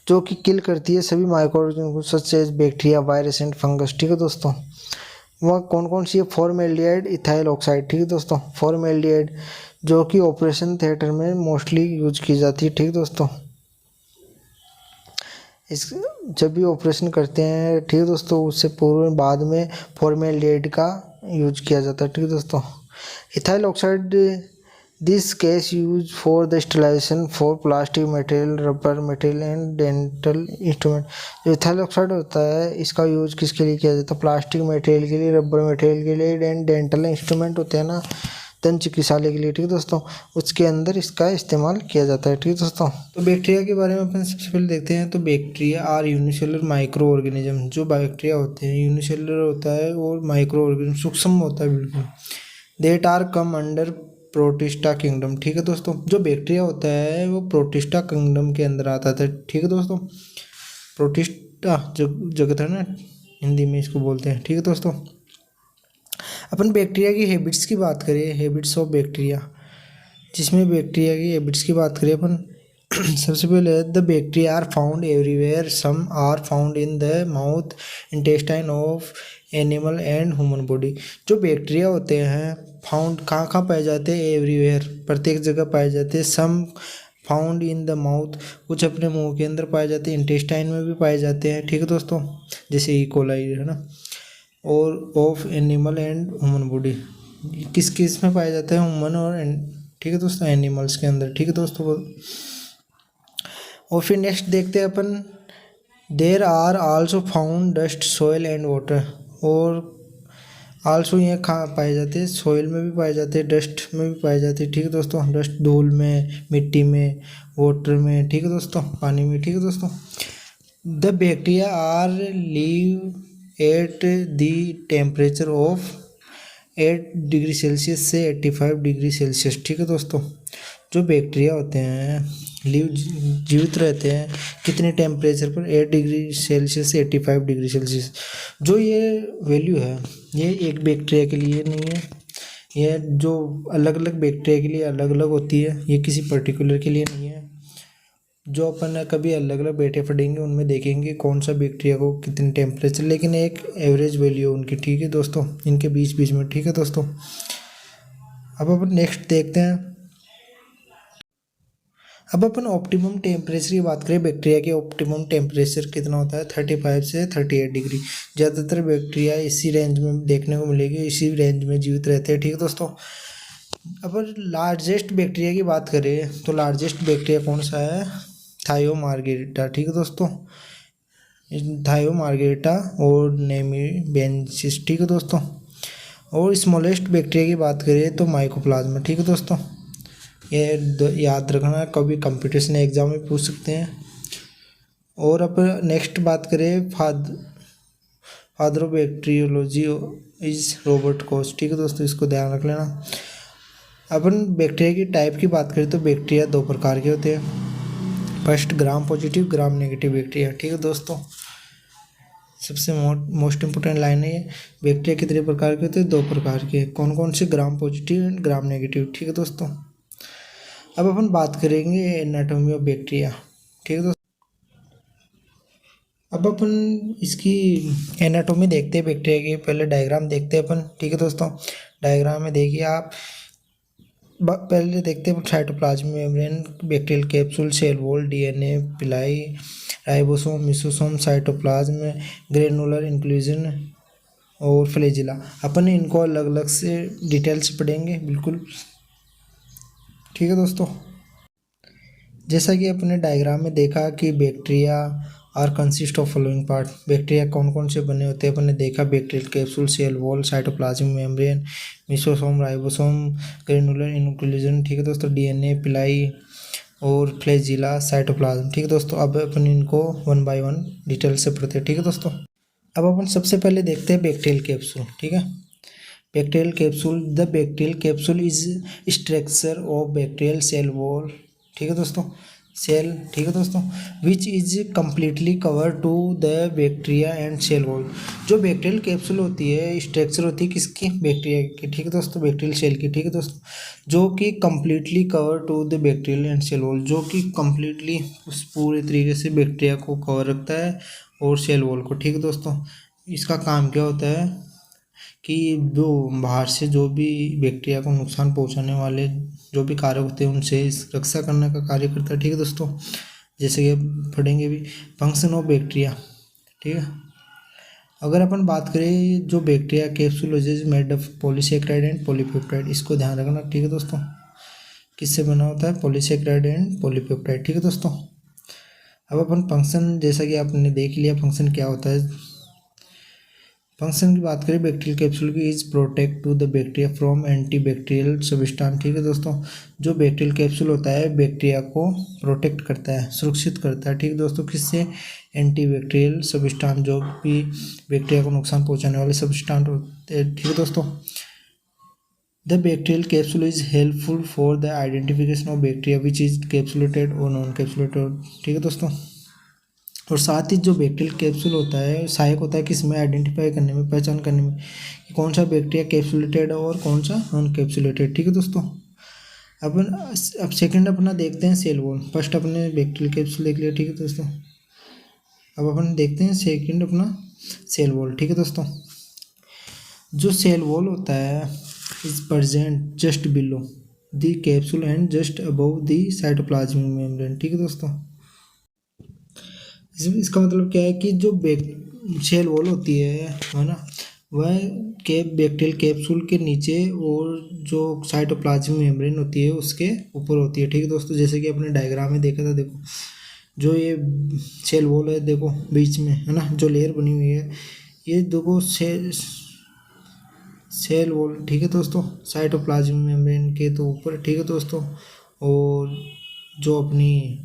जो कि किल करती है सभी micro such as bacteria, virus and fungus. ठीक है दोस्तों, वह कौन कौन सी है? Formaldehyde, ethyl oxide. ठीक है दोस्तों, फॉर्मल्डिहाइड जो कि ऑपरेशन थिएटर में मोस्टली यूज की जाती है। ठीक है दोस्तों, इस जब भी ऑपरेशन करते हैं, ठीक है दोस्तों, उससे पूर्व बाद में फॉर्मल्डिहाइड का यूज किया जाता है। ठीक है दोस्तों, ethyl oxide, this case use for the sterilisation for plastic material, rubber material and dental instrument. जो इथाइल ऑक्साइड होता है इसका यूज किसके लिए किया जाता है? प्लास्टिक मटेरियल के लिए, रबर मटेरियल के लिए, एंड डेंटल इंस्ट्रूमेंट होते हैं ना, दंत चिकित्सालय के लिए। ठीक है दोस्तों, उसके अंदर इसका इस्तेमाल किया जाता है। ठीक है दोस्तों, तो बैक्टीरिया के बारे में अपन सबसे पहले देखते हैं। तो bacteria are unicellular micro organism, जो बैक्टीरिया होते हैं यूनिसेलुलर होता है और माइक्रो ऑर्गेनिज्म सूक्ष्म होता है बिल्कुल, that are come under Protista kingdom. ठीक है दोस्तों, जो बैक्टीरिया होता है वो प्रोटिस्टा किंगडम के अंदर आता था। ठीक है दोस्तों, प्रोटिस्टा जगत है ना, हिंदी में इसको बोलते हैं। ठीक है दोस्तों, अपन बैक्टीरिया की हैबिट्स की बात करें, हैबिट्स ऑफ बैक्टीरिया, जिसमें बैक्टीरिया की हैबिट्स की बात करें अपन सबसे पहले the bacteria are found everywhere, some are found in the mouth intestine of animal and human body. जो बैक्टीरिया होते हैं फाउंड कहाँ कहाँ पाए जाते हैं, एवरीवेयर, प्रत्येक जगह पाए जाते हैं। सम फाउंड इन द माउथ, कुछ अपने मुंह के अंदर पाए जाते हैं, इंटेस्टाइन में भी पाए जाते हैं। ठीक है दोस्तों, जैसे ई कोलाई है ना, और of animal and human body, किस किस में पाए जाते हैं, ह्यूमन और ठीक है दोस्तों, एनिमल्स के अंदर। ठीक है दोस्तों, और फिर नेक्स्ट देखते हैं अपन, there are also found dust soil and water, और आल्सो ये कहाँ पाए जाते हैं, सॉइल में भी पाए जाते हैं, डस्ट में भी पाए जाते हैं। ठीक है दोस्तों, डस्ट धूल में, मिट्टी में, वाटर में। ठीक है दोस्तों, पानी में। ठीक है दोस्तों, the bacteria are live at the temperature of 8 degree Celsius से 85 डिग्री सेल्सियस। ठीक है दोस्तों, जो बैक्टीरिया होते हैं जीवित रहते हैं कितने टेम्परेचर पर, 8 डिग्री सेल्सियस से 85 डिग्री सेल्सियस। जो ये वैल्यू है ये एक बैक्टीरिया के लिए नहीं है, ये जो अलग अलग बैक्टीरिया के लिए अलग अलग होती है, ये किसी पर्टिकुलर के लिए नहीं है। जो अपन कभी अलग अलग बैठे पढ़ेंगे उनमें देखेंगे कौन सा बैक्टीरिया को कितने टेम्परेचर, लेकिन एक एवरेज वैल्यू उनकी। ठीक है दोस्तों, इनके बीच बीच में। ठीक है दोस्तों, अब अपन नेक्स्ट देखते हैं, अब अपन ऑप्टिमम टेम्परेचर की बात करें। बैक्टीरिया के ऑप्टिमम टेम्परेचर कितना होता है, 35 से 38 डिग्री। ज़्यादातर बैक्टीरिया इसी रेंज में देखने को मिलेगी, इसी रेंज में जीवित रहते हैं। ठीक है दोस्तों, अब लार्जेस्ट बैक्टीरिया की बात करें तो लार्जेस्ट बैक्टीरिया कौन सा है, थायो मार्गेरिटा। ठीक है दोस्तों, थायो मार्गेरिटा और नेमीबेंसिस। ठीक है दोस्तों, और स्मॉलेस्ट बैक्टीरिया की बात करें तो माइकोप्लाज्मा। ठीक है दोस्तों, ये याद रखना, कभी कंपटीशन एग्जाम में पूछ सकते हैं। और अब नेक्स्ट बात करें, father of bacteriology is Robert Koch. ठीक है दोस्तों, इसको ध्यान रख लेना। अपन बैक्टीरिया की टाइप की बात करें तो बैक्टीरिया 2 प्रकार के होते हैं, फर्स्ट ग्राम पॉजिटिव, ग्राम नेगेटिव बैक्टीरिया। ठीक है दोस्तों, सबसे मोस्ट इंपोर्टेंट लाइन है ये, बैक्टीरिया कितने प्रकार के होते हैं, 2 प्रकार के। कौन कौन से, gram positive and gram negative. ठीक है दोस्तों, अब अपन बात करेंगे एनाटॉमी ऑफ बैक्टीरिया। ठीक है दोस्तों, अब अपन इसकी एनाटॉमी देखते हैं बैक्टीरिया की, पहले डायग्राम देखते हैं अपन। ठीक है दोस्तों, डायग्राम में देखिए आप, पहले देखते हैं cytoplasm membrane, bacterial capsule, cell wall, DNA, pili, ribosome, mesosome, cytoplasm, granular inclusion और फ्लैजिला। अपन इनको अलग अलग से डिटेल से पढ़ेंगे बिल्कुल। ठीक है दोस्तों, जैसा कि अपने डायग्राम में देखा कि bacteria are consist of following part, bacteria कौन कौन से बने होते हैं अपन ने देखा, bacterial capsule, cell wall, cytoplasm membrane, mesosome, ribosome, granular inclusion. ठीक है दोस्तों, डीएनए, पिलाई और फ्लैजिला, साइटोप्लाज्म। ठीक है दोस्तों, अब अपन इनको 1 बाय 1 डिटेल से पढ़ते हैं। ठीक है दोस्तों, अब अपन सबसे पहले देखते हैं बैक्टीरियल कैप्सूल। ठीक है, bacterial capsule, the bacterial capsule is structure of bacterial cell wall. ठीक है दोस्तों, सेल। ठीक है दोस्तों, which is completely cover to the bacteria and cell wall. जो बैक्टीरियल कैप्सूल होती है, स्ट्रक्चर होती है किसकी, बैक्टीरिया की। ठीक है दोस्तों, बैक्टीरियल सेल की। ठीक है दोस्तों, जो कि completely cover to the bacterial and cell wall, जो कि कम्प्लीटली उस पूरे तरीके से बैक्टीरिया को कवर रखता है और सेल वॉल को। ठीक है दोस्तों, इसका काम क्या होता है कि जो बाहर से जो भी बैक्टीरिया को नुकसान पहुंचाने वाले जो भी कारक होते हैं उनसे रक्षा करने का कार्य करता है। ठीक है दोस्तों, जैसे कि पढ़ेंगे भी फंक्शन ऑफ बैक्टीरिया। ठीक है, अगर अपन बात करें जो bacteria capsule is made of polysaccharide and polypeptide, इसको ध्यान रखना। ठीक है दोस्तों, किससे बना होता है, पॉलीसेकेराइड एंड पॉलीपेप्टाइड। ठीक है दोस्तों, अब अपन फंक्शन, जैसा कि आपने देख लिया फंक्शन क्या होता है। फंक्शन की बात करें बैक्टीरियल कैप्सूल की, is protect to the bacteria from anti bacterial substance. ठीक है दोस्तों, जो बैक्टीरियल कैप्सूल होता है बैक्टीरिया को प्रोटेक्ट करता है, सुरक्षित करता है। ठीक है दोस्तों, किससे, एंटी बैक्टीरियल सब्सटेंस, जो भी बैक्टीरिया को नुकसान पहुंचाने वाले सब्सटेंस होते हैं। ठीक है दोस्तों, the bacterial capsule is helpful for the identification of bacteria which is capsulated और नॉन कैप्सुलेटेड। ठीक है दोस्तों, और साथ ही जो बैक्टीरियल कैप्सूल होता है सहायक होता है किसमें, आइडेंटिफाई करने में, पहचान करने में कि कौन सा बैक्टीरिया कैप्सुलेटेड है और कौन सा नॉन कैप्सुलेटेड। ठीक है दोस्तों। अपन अब सेकंड अपना देखते हैं सेल वॉल। फर्स्ट अपने बैक्टीरियल कैप्सूल देख लिया। ठीक है दोस्तों। अब अपन देखते हैं सेकंड अपना सेल वॉल। ठीक है दोस्तों। जो सेल वॉल होता है is present just below the capsule and just above the cytoplasmic membrane. ठीक है दोस्तों। इसका मतलब क्या है कि जो सेल वॉल होती है ना, वह बैक्टीरियल कैप्सूल के नीचे और जो साइटोप्लाज्मिक मेम्ब्रेन होती है उसके ऊपर होती है। ठीक है दोस्तों। जैसे कि अपने डायग्राम में देखा था, देखो जो ये सेल वॉल है, देखो बीच में है ना जो लेयर बनी हुई है, ये देखो सेल वॉल। ठीक है दोस्तों। साइटोप्लाज्मिक मेम्ब्रेन के तो ऊपर। ठीक है दोस्तों। और जो अपनी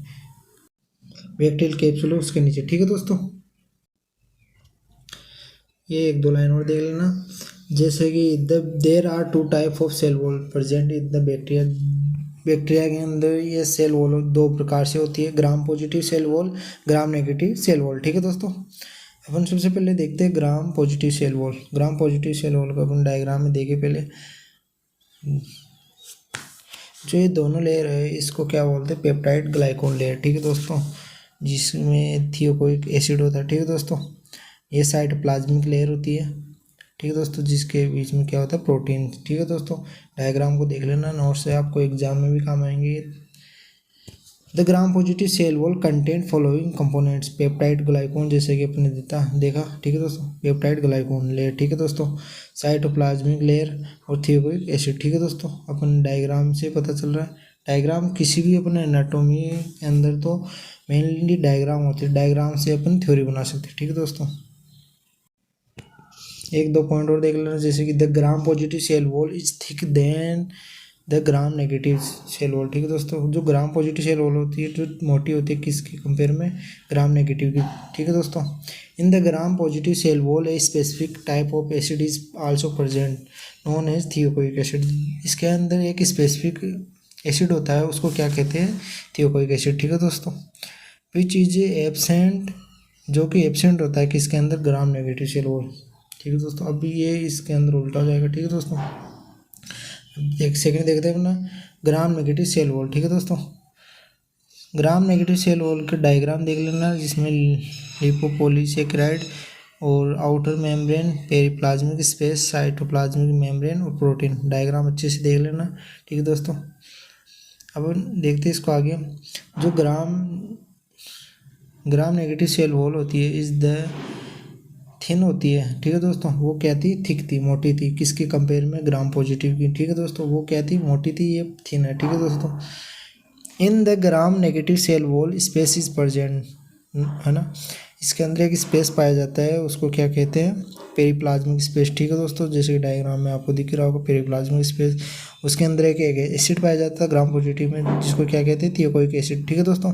बैक्टीरियल कैप्सूल है उसके नीचे। ठीक है दोस्तों। ये एक दो लाइन और देख लेना। जैसे कि there are two type of cell wall present in the bacteria. Bacteria के अंदर ये सेल वॉल दो प्रकार से होती है, Gram positive cell wall, Gram negative cell wall. ठीक है दोस्तों। अपन सबसे पहले देखते हैं Gram positive cell wall. Gram positive cell wall को अपन डायग्राम में देखे पहले। जो ये दोनों लेयर है इसको क्या बोलते हैं, पेप्टाइड ग्लाइकोन लेयर। ठीक है दोस्तों। जिसमें थियोकोइक एसिड होता है। ठीक है दोस्तों। ये साइटोप्लाज्मिक लेयर होती है। ठीक है दोस्तों। जिसके बीच में क्या होता है, प्रोटीन। ठीक है दोस्तों। डायग्राम को देख लेना, नोट्स से आपको एग्जाम में भी काम आएंगे। The gram positive cell wall content following components peptidoglycan, जैसे कि अपने देखा। ठीक है दोस्तों। Peptidoglycan layer. ठीक है दोस्तों। साइटोप्लाज्मिक लेयर और थियोकोइक एसिड। ठीक है दोस्तों। अपन डायग्राम से पता चल रहा है। डायग्राम किसी भी अपने एनाटोमी के अंदर तो मेनली डायग्राम होती है, डायग्राम से अपन थ्योरी बना सकते हैं। ठीक है दोस्तों। एक दो पॉइंट और देख लेना, जैसे कि the gram positive cell wall is thick than the Gram negative cell wall. ठीक है दोस्तों। जो ग्राम पॉजिटिव सेल वॉल होती है जो मोटी होती है किसके कंपेयर में, ग्राम नेगेटिव की। ठीक है दोस्तों। In the gram positive cell wall a specific type of acid is also present known as teichoic acid. इसके अंदर एक स्पेसिफिक एसिड होता है, उसको क्या कहते हैं, थियोकोइक एसिड। ठीक है दोस्तों। विच इज एब्सेंट, जो कि एब्सेंट होता है किसके अंदर, ग्राम नेगेटिव सेल वॉल। ठीक है दोस्तों। अभी ये इसके अंदर उल्टा हो जाएगा। ठीक है दोस्तों। एक सेकंड देखते हैं अपना ग्राम नेगेटिव सेल वॉल। ठीक है दोस्तों। ग्राम नेगेटिव सेल वॉल के डायग्राम देख लेना, जिसमें लिपोपॉलीसेकेराइड और outer membrane, periplasmic space, cytoplasmic membrane और प्रोटीन। डायग्राम अच्छे से देख लेना। ठीक है दोस्तों। अब देखते हैं इसको आगे। जो ग्राम नेगेटिव सेल वॉल होती है इज द थिन होती है। ठीक है दोस्तों। वो क्या थी, थिक थी, मोटी थी, किसके कंपेयर में, ग्राम पॉजिटिव की। ठीक है दोस्तों। वो क्या थी, मोटी थी, ये थिन है। ठीक है दोस्तों। In the Gram negative cell wall space is present, है ना, इसके अंदर एक स्पेस पाया जाता है, उसको क्या कहते हैं, पेरिप्लाज्मिक स्पेस। ठीक है दोस्तों। जैसे कि डायग्राम में आपको दिख रहा होगा पेरिप्लाज्मिक स्पेस, उसके अंदर एक एसिड पाया जाता है ग्राम पॉजिटिव में, जिसको क्या कहते हैं, थियोकोइक एसिड। ठीक है दोस्तों।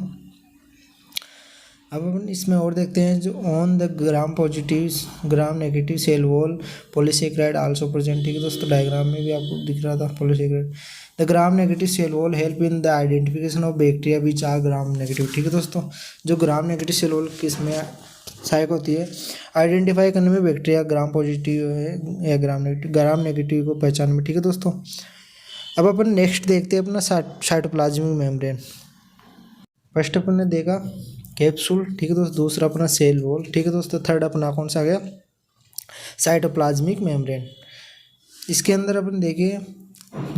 अब अपन इसमें और देखते हैं, जो on the gram positive Gram negative cell wall polysaccharide also present. ठीक है दोस्तों। डायग्राम में भी आपको दिख रहा था polysaccharide. The Gram negative cell wall help in the identification of bacteria which are Gram negative. ठीक है दोस्तों। जो ग्राम नेगेटिव सेल वॉल किसमें सहायक होती है, आइडेंटिफाई करने में बैक्टीरिया ग्राम पॉजिटिव है या ग्राम नेगेटिव को पहचान में। ठीक है दोस्तों। अब अपन नेक्स्ट देखते हैं अपना साइटोप्लाज्मिक मेम्ब्रेन। फर्स्ट अपन ने देखा कैप्सूल। ठीक है दोस्तों। दूसरा अपना सेल वॉल। ठीक है दोस्तों। थर्ड अपना कौन सा आ गया, साइटोप्लाज्मिक मेम्ब्रेन। इसके अंदर अपन देखें,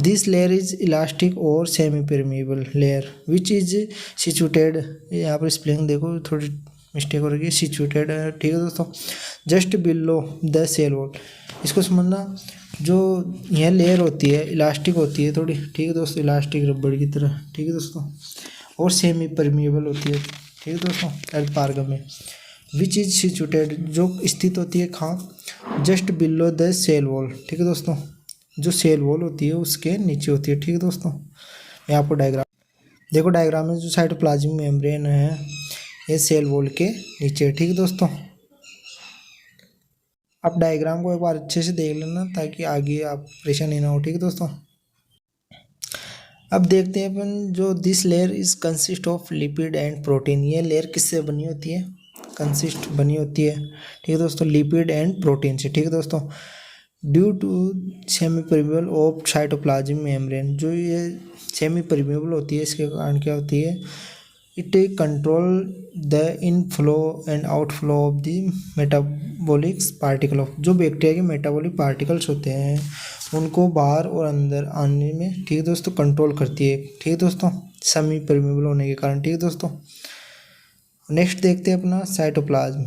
दिस लेयर इज इलास्टिक और semi permeable layer which is situated, यहाँ पर स्पेलिंग देखो थोड़ी मिस्टेक हो रही है, सिचुएटेड। ठीक है दोस्तों। Just below the cell wall. इसको समझना, जो यह लेयर होती है इलास्टिक होती है थोड़ी। ठीक है दोस्तों। इलास्टिक रबड़ की तरह। ठीक है दोस्तों। और सेमी परमेबल होती है। ठीक है दोस्तों। पारगम में विच इज सिचुएटेड, जो स्थित होती है कहाँ, just below the cell wall. ठीक है दोस्तों। जो सेल वॉल होती है उसके नीचे होती है। ठीक है दोस्तों। मैं आपको डायग्राम देखो, डायग्राम में जो साइटोप्लाज्मिक मेम्ब्रेन है ये सेल वॉल के नीचे है। ठीक है दोस्तों। आप डायग्राम को एक बार अच्छे से देख लेना ताकि आगे आप परेशानी ना हो। ठीक है दोस्तों। अब देखते हैं अपन, जो this layer is consist of lipid and protein. ये लेयर किससे बनी होती है, कंसिस्ट बनी होती है, ठीक है दोस्तों, लिपिड एंड प्रोटीन से, ठीक है दोस्तों। Due to semi permeable of cytoplasm membrane, जो ये सेमी परमेबल होती है इसके कारण क्या होती है, it control the inflow and outflow of the metabolics particle of, जो बैक्टीरिया के मेटाबॉलिक पार्टिकल्स होते हैं उनको बाहर और अंदर आने में, ठीक है दोस्तों, कंट्रोल करती है, ठीक है दोस्तों, सेमी परमेबल होने के कारण, ठीक है दोस्तों। नेक्स्ट देखते हैं अपना साइटोप्लाज्म,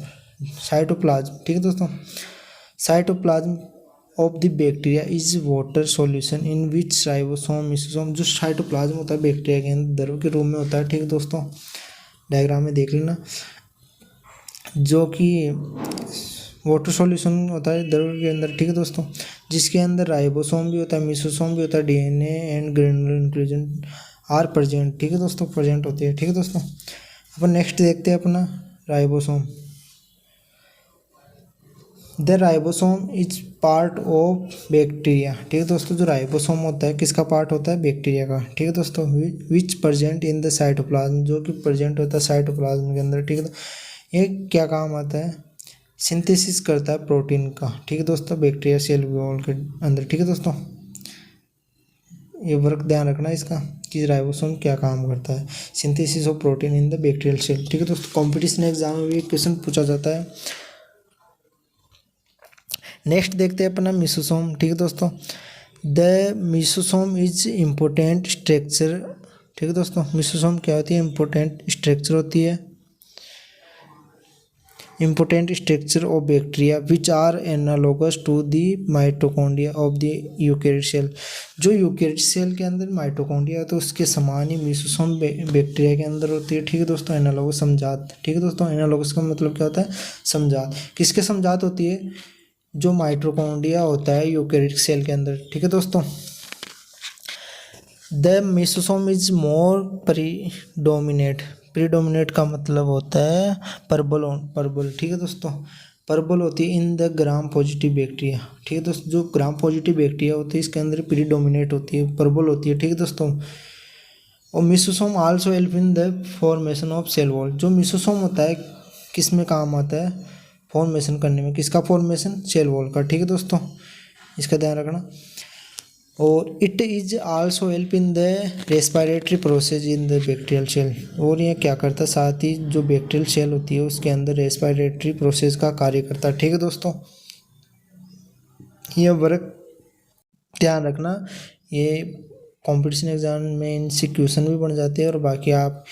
ठीक है दोस्तों। Cytoplasm of the bacteria is water solution in which ribosome mesosome, जो साइटोप्लाज्म होता है बैक्टीरिया के अंदर द्रव के रूप में होता है, ठीक है दोस्तों, डायग्राम में देख लेना, जो कि वाटर सॉल्यूशन होता है द्रव के अंदर, ठीक है दोस्तों, जिसके अंदर राइबोसोम भी होता है, मिसोसोम भी होता है, DNA and granular inclusion are present, ठीक है दोस्तों, प्रेजेंट होती है, ठीक है दोस्तों। अपन नेक्स्ट देखते हैं अपना ribosome. The ribosome is part of bacteria, ठीक है दोस्तों, जो राइबोसोम होता है किसका पार्ट होता है, बैक्टीरिया का, ठीक है दोस्तों, विच प्रेजेंट इन द साइटोप्लाज्म, जो कि प्रेजेंट होता है साइटोप्लाज्म के अंदर, ठीक है। ये क्या काम आता है, सिंथेसिस करता है प्रोटीन का, ठीक है दोस्तों, बैक्टीरिया सेल वॉल के अंदर, ठीक है दोस्तों। ये वर्क ध्यान रखना इसका कि राइबोसोम क्या काम करता है, synthesis of protein in the bacterial cell, ठीक है दोस्तों। कॉम्पिटिशन एग्जाम में भी क्वेश्चन पूछा जाता है। नेक्स्ट देखते हैं अपना मिसोसोम, ठीक है दोस्तों। The mesosome is important structure, ठीक है दोस्तों, मिसोसोम क्या होती है, इम्पोर्टेंट स्ट्रक्चर होती है, important structure of bacteria which are analogous to the mitochondria of the eukaryote cell, जो यूकेरियोट सेल के अंदर माइटोकॉन्ड्रिया है तो उसके समान ही मिसोसोम बैक्टीरिया के अंदर होती है, ठीक है दोस्तों, एनालोगस समजात, ठीक है दोस्तों। एनालोगस का मतलब क्या होता है, समजात, किसके समजात होती है, जो माइटोकॉन्ड्रिया होता है यूकेरियोटिक सेल के अंदर, ठीक है दोस्तों। The mesosome is more predominate का मतलब होता है परबल, ठीक है दोस्तों, परबल होती है इन द ग्राम पॉजिटिव बैक्टीरिया, ठीक है दोस्तों, जो ग्राम पॉजिटिव बैक्टीरिया होती है इसके अंदर प्रीडोमिनेट होती है, परबल होती है, ठीक है दोस्तों। और mesosome also help in the formation of cell wall, जो मिसोसोम होता है किस में काम आता है, फॉर्मेशन करने में, किसका फॉर्मेशन, सेल वॉल का, ठीक है दोस्तों, इसका ध्यान रखना। और it is also help in the respiratory process in the bacterial cell, और ये क्या करता है, साथ ही जो बैक्टीरियल सेल होती है उसके अंदर रेस्पिरेटरी प्रोसेस का कार्य करता है, ठीक है दोस्तों। ये वर्क ध्यान रखना, ये कंपटीशन एग्जाम में इनसे क्वेश्चन भी बन जाते हैं, और बाकी आप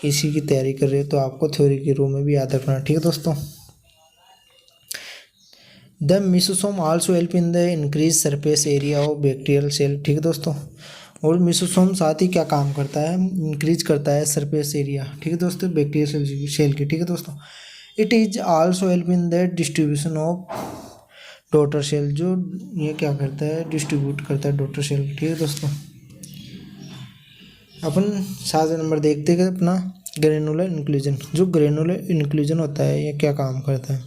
किसी की तैयारी कर रहे हो तो आपको थ्योरी के रूप में भी याद रखना, ठीक है दोस्तों। The mesosome also help in the increase surface area of bacterial cell, ठीक है दोस्तों, और मिसोसोम साथ ही क्या काम करता है, इंक्रीज करता है सरफेस एरिया, ठीक है दोस्तों, बैक्टीरियल सेल की, ठीक है दोस्तों। It is also help in the distribution of daughter cell, जो ये क्या करता है, डिस्ट्रीब्यूट करता है डॉटर सेल, ठीक है दोस्तों। अपन 7 नंबर देखते हैं अपना ग्रेनुलर इंक्लूजन, जो ग्रेनुलर इंक्लूजन होता है ये क्या काम करता है,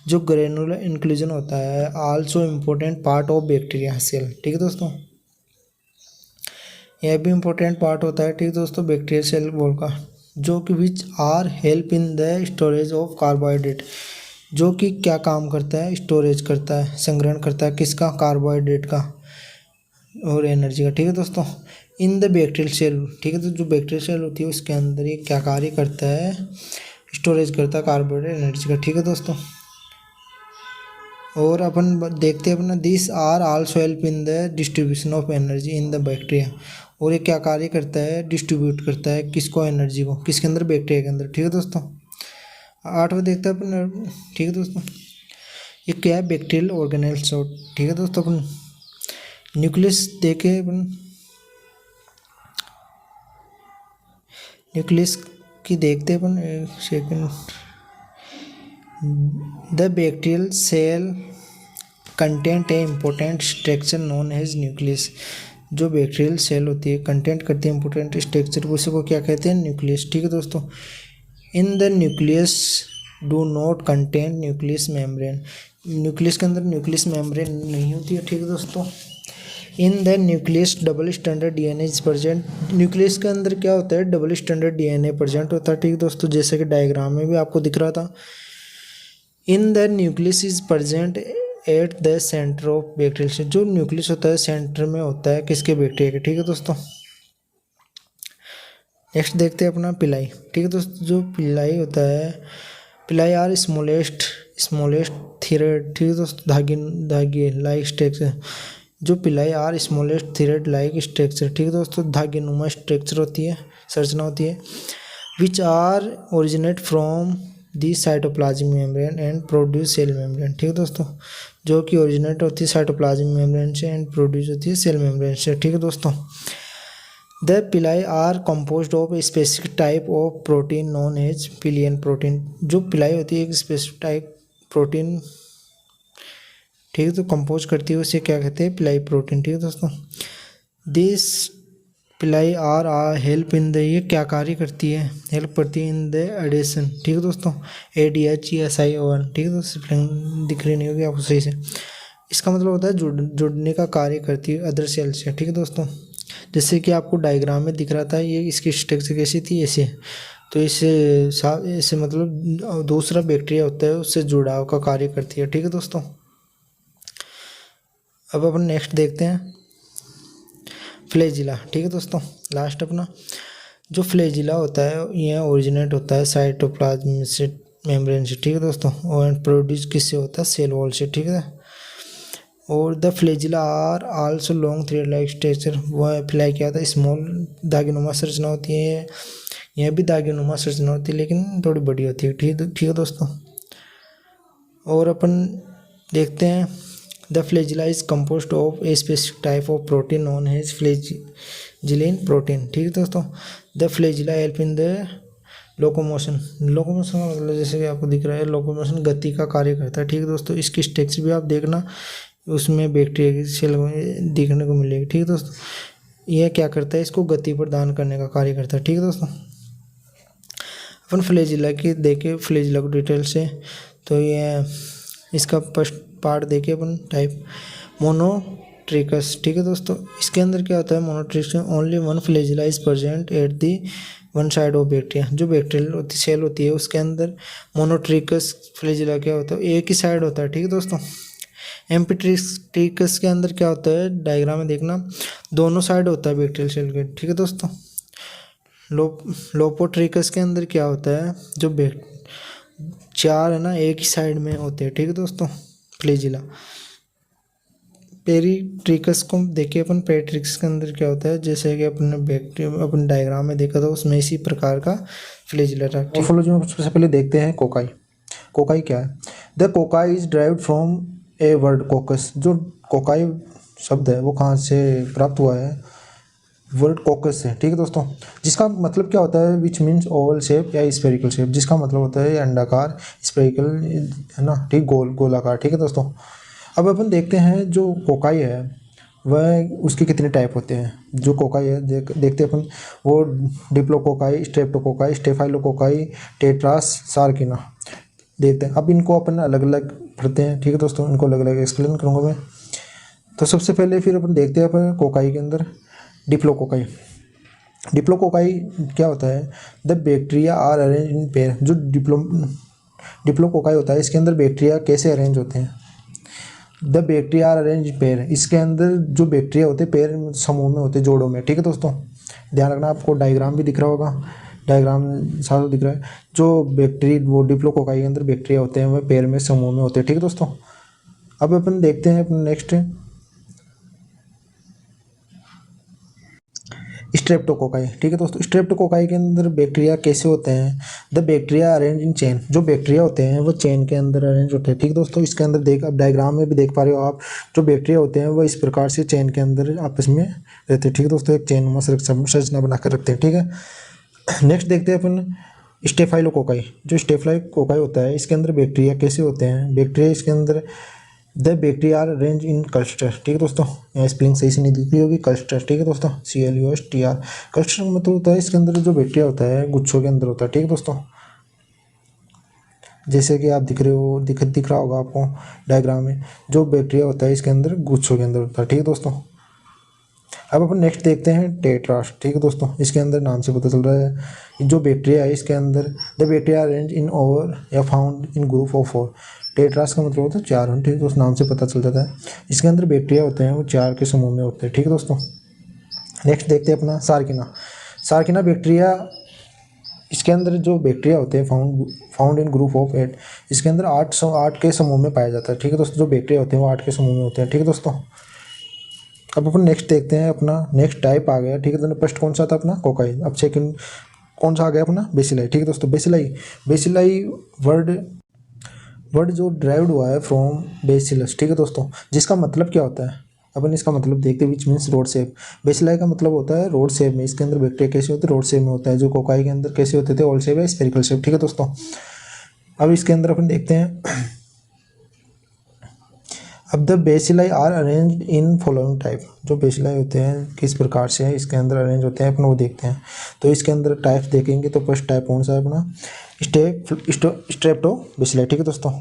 जो ग्रेनुलर इंक्लूजन होता है also important part of bacteria cell, ठीक है दोस्तों, यह भी इम्पोर्टेंट पार्ट होता है, ठीक है दोस्तों, बैक्टीरिया सेल वॉल का, जो कि which are help in the storage of carbohydrate, जो कि क्या काम करता है, स्टोरेज करता है, संग्रहण करता है, किसका, कार्बोहाइड्रेट का और एनर्जी का, ठीक है दोस्तों, इन द बैक्टीरियल सेल, ठीक है, तो जो बैक्टीरियल सेल होती है उसके अंदर ये क्या कार्य करता है, स्टोरेज करता है कार्बोहाइड्रेट एनर्जी का, ठीक है दोस्तों। और अपन देखते हैं अपना this are also help in the distribution of energy in the bacteria, और ये क्या कार्य करता है, डिस्ट्रीब्यूट करता है किसको, एनर्जी को, किसके अंदर, बैक्टीरिया के अंदर, ठीक है दोस्तों। 8वां देखते हैं अपन, ठीक है दोस्तों, ये क्या है, बैक्टीरियल ऑर्गेनेल्स, ठीक है दोस्तों। अपन न्यूक्लियस देखे, अपन न्यूक्लियस की देखते हैं अपन, एक second. The bacterial cell content a important structure known as nucleus, जो बैक्टीरियल सेल होती है कंटेंट करती है इंपॉर्टेंट स्ट्रक्चर को, उसी को क्या कहते हैं, न्यूक्लियस, ठीक है दोस्तों। In the nucleus do not contain nucleus membrane, nucleus के अंदर न्यूक्लियस मेम्ब्रेन नहीं होती है, ठीक है दोस्तों। In the nucleus double standard DNA is present. Nucleus के अंदर क्या होता है, डबल स्टैंडर्ड डीएनए प्रेजेंट होता है। ठीक दोस्तों, जैसे कि डायग्राम में भी आपको दिख रहा था। In the nucleus is present at the centre of bacterial cell. जो न्यूक्लियस होता है सेंटर में होता है किसके, बैक्टीरिया के। ठीक है दोस्तों, नेक्स्ट देखते हैं अपना पिलाई। ठीक है दोस्तों, जो पिलाई होता है, पिलाई आर स्मॉलेस्ट थ्रेड। ठीक है दोस्तों, धागे लाइक स्ट्रक्चर। जो pili are smallest thread like structure. ठीक है दोस्तों, धागे नुमा स्ट्रक्चर होती है, संरचना होती है। Which are originate from the cytoplasm membrane and produce cell membrane. ठीक है दोस्तों, जो कि ओरिजिनेट होती है साइटोप्लाज्म मेम्ब्रेन से एंड प्रोड्यूस होती है सेल मेम्ब्रेन से। ठीक है दोस्तों, the pili are composed of a specific type of protein known as pilin protein. जो पिलाई होती है एक स्पेसिफिक टाइप प्रोटीन, ठीक है, तो कंपोज करती है उसे क्या कहते हैं, पिलाई प्रोटीन। ठीक है दोस्तों, दिस पिलाई आर हेल्प इन द, ये क्या कार्य करती है, हेल्प करती है इन द एडिशन। ठीक है दोस्तों, ADHESION। ठीक है दोस्तों, स्पेलिंग दिख रही नहीं होगी आपको सही से। इसका मतलब होता है जुड़ने का कार्य करती है अदर सेल से। ठीक है दोस्तों, जैसे कि आपको डायग्राम में दिख रहा था, ये इसकी स्ट्रक्चर कैसी थी, ऐसे। तो इससे मतलब दूसरा बैक्टीरिया होता है उससे जुड़ाव का कार्य करती है। ठीक है दोस्तों, अब अपन नेक्स्ट देखते हैं फ्लैजिला। ठीक है दोस्तों, लास्ट अपना जो फ्लैजिला होता है यह ओरिजिनेट होता है साइटोप्लाज्म से, मेम्ब्रेन से। ठीक है दोस्तों, और प्रोड्यूस किससे होता है, सेल वॉल से। ठीक है, और the flagella are also long thread like structure. वह फ्लाई क्या होता है, स्मॉल दागीनुमा संरचना होती है। यह भी दागीनुमा संरचना होती है लेकिन थोड़ी बड़ी होती है। ठीक है दोस्तों, और अपन देखते हैं the flagella is composed of a specific type of protein known as flagellin protein. ठीक है दोस्तों, the flagella help in the locomotion. Locomotion का मतलब जैसे कि आपको दिख रहा है, लोकोमोशन गति का कार्य करता है। ठीक है दोस्तों, इसकी स्ट्रक्चर भी आप देखना, उसमें बैक्टीरिया की सेल देखने को मिलेगी। ठीक है दोस्तों, यह क्या करता है, इसको गति प्रदान करने का कार्य करता है। ठीक है दोस्तों, अपन फ्लैजिला की देखे, फ्लैजिला को डिटेल से, तो ये इसका फर्स्ट पार्ट देखे अपन, टाइप मोनोट्रिकस। ठीक है दोस्तों, इसके अंदर क्या होता है, monotrichous only one flagella is present at the one side of bacteria. जो बैक्टीरियल सेल होती है उसके अंदर मोनोट्रिकस फ्लैजिला क्या होता है, एक ही साइड होता है। ठीक है दोस्तों, एम्फीट्रिकस के अंदर क्या होता है, डायग्राम में देखना, दोनों साइड होता है बैक्टीरियल सेल के। ठीक है दोस्तों, लोपोट्रिकस के अंदर क्या होता है, जो चार है ना, एक ही साइड में होते हैं। ठीक है दोस्तों, फ्लैजिला। पेरीट्रिकस को देखिए अपन, पेरीट्रिकस के अंदर क्या होता है, जैसे कि अपन डायग्राम में देखा था उसमें इसी प्रकार का फ्लैजिला था। मॉर्फोलॉजी में सबसे पहले देखते हैं कोकाई। कोकाई क्या है, the cocci is derived from a word कोकस। जो कोकाई शब्द है वो कहाँ से प्राप्त हुआ है, वर्ड कोकस से। ठीक है दोस्तों, जिसका मतलब क्या होता है, विच मीन्स ओवल शेप या स्फेरिकल शेप, जिसका मतलब होता है अंडाकार, स्फेरिकल है ना, ठीक, गोलाकार। ठीक है दोस्तों, अब अपन देखते हैं जो कोकाई है वह उसके कितने टाइप होते हैं। जो कोकाई है देखते हैं अपन, वो डिप्लोकोकाई, स्ट्रेप्टोकोकाई, स्टेफाइलोकोकाई, टेट्रास, सार्किना देखते हैं। अब इनको अपन अलग अलग पढ़ते हैं। ठीक है दोस्तों, इनको अलग अलग एक्सप्लेन करूँगा मैं। तो सबसे पहले फिर अपन देखते हैं अपन कोकाई के अंदर डिप्लोकोकाई। डिप्लोकोकाई क्या होता है, the bacteria are arrange in pair. जो डिप्लोकोकाई होता है इसके अंदर बैक्टीरिया कैसे अरेंज होते हैं, the bacteria are arrange in pair. इसके अंदर जो बैक्टीरिया होते हैं पेयर, समूह में होते हैं, जोड़ों में। ठीक है दोस्तों, ध्यान रखना, आपको डायग्राम भी दिख रहा होगा, डायग्राम साथ दिख रहा है। जो बैक्टीरिया, वो डिप्लोकोकाई के अंदर बैक्टीरिया होते हैं वह पेयर में, समूह में होते हैं। ठीक है दोस्तों, अब अपन देखते हैं अपन नेक्स्ट स्ट्रेप्टोकोकाई। ठीक है दोस्तों, स्ट्रेप्टोकोकाई के अंदर बैक्टीरिया कैसे होते हैं, the bacteria arrange in chain. जो बैक्टीरिया होते हैं वो चेन के अंदर अरेंज होते हैं। ठीक है दोस्तों, इसके अंदर देख, अब डायग्राम में भी देख पा रहे हो आप, जो बैक्टीरिया होते हैं वो इस प्रकार से चेन के अंदर आपस में रहते हैं। ठीक है दोस्तों, एक चेन संरचना बनाकर रखते हैं। ठीक है, नेक्स्ट देखते हैं अपन स्टेफाइलोकोकाई। जो स्टेफाइलोकोकाई होता है इसके अंदर बैक्टीरिया कैसे होते हैं, बैक्टीरिया इसके अंदर the bacteria are arrange in cluster. ठीक है दोस्तों, यहाँ स्पेलिंग सही से नहीं दिख रही होगी, क्लस्टर। ठीक है दोस्तों, CLUSTR। क्लस्टर मतलब होता है इसके अंदर जो बैक्टीरिया होता है गुच्छों के अंदर होता है। ठीक है दोस्तों, जैसे कि आप दिख रहे हो, दिख रहा होगा आपको डायग्राम में, जो बैक्टीरिया होता है इसके अंदर गुच्छों के अंदर होता है। ठीक है दोस्तों, अब अपन नेक्स्ट देखते हैं टेट्रास। ठीक है दोस्तों, इसके अंदर नाम से पता चल रहा है जो बैक्टीरिया है इसके अंदर the bacteria arrange in over या found in group of 4। Tetrads का मतलब होता है 4। ठीक है दोस्तों, नाम से पता चल जाता है इसके अंदर बैक्टीरिया होते हैं वो 4 के समूह में होते हैं। ठीक है दोस्तों, नेक्स्ट देखते हैं अपना सार्किना। सार्किना बैक्टीरिया, इसके अंदर जो बैक्टीरिया होते हैं फाउंड इन ग्रुप ऑफ 8, इसके अंदर 8 के समूह में पाया जाता है। ठीक है दोस्तों, जो बैक्टीरिया होते हैं वो 8 के समूह में होते हैं। ठीक है दोस्तों, अब अपन नेक्स्ट देखते हैं अपना नेक्स्ट टाइप आ गया। ठीक है दोस्तों, फर्स्ट कौन सा था अपना कोकाई, अब सेकंड कौन सा आ गया अपना बेसिलाई। ठीक है दोस्तों, बेसिलाई वर्ड जो ड्राइव्ड हुआ है फ्रॉम बेसिलस। ठीक है दोस्तों, जिसका मतलब क्या होता है अपन इसका मतलब देखते हैं, which means rod shape. Bacilli का मतलब होता है रोड शेप में, इसके अंदर बैक्टीरिया कैसे होते हैं रोड शेप में होता है, जो कोकाई के अंदर कैसे होते थे ओवल शेप या स्फेरिकल शेप। ठीक है दोस्तों, अब इसके अंदर अपन देखते हैं अब the bacilli are arrange in following type. जो बेसिलाई होते हैं किस प्रकार से है इसके अंदर अरेंज होते हैं अपन वो देखते हैं। तो इसके अंदर टाइप्स देखेंगे तो फर्स्ट टाइप कौन सा है अपना स्ट्रेप्टो बेसिलाई। ठीक है दोस्तों,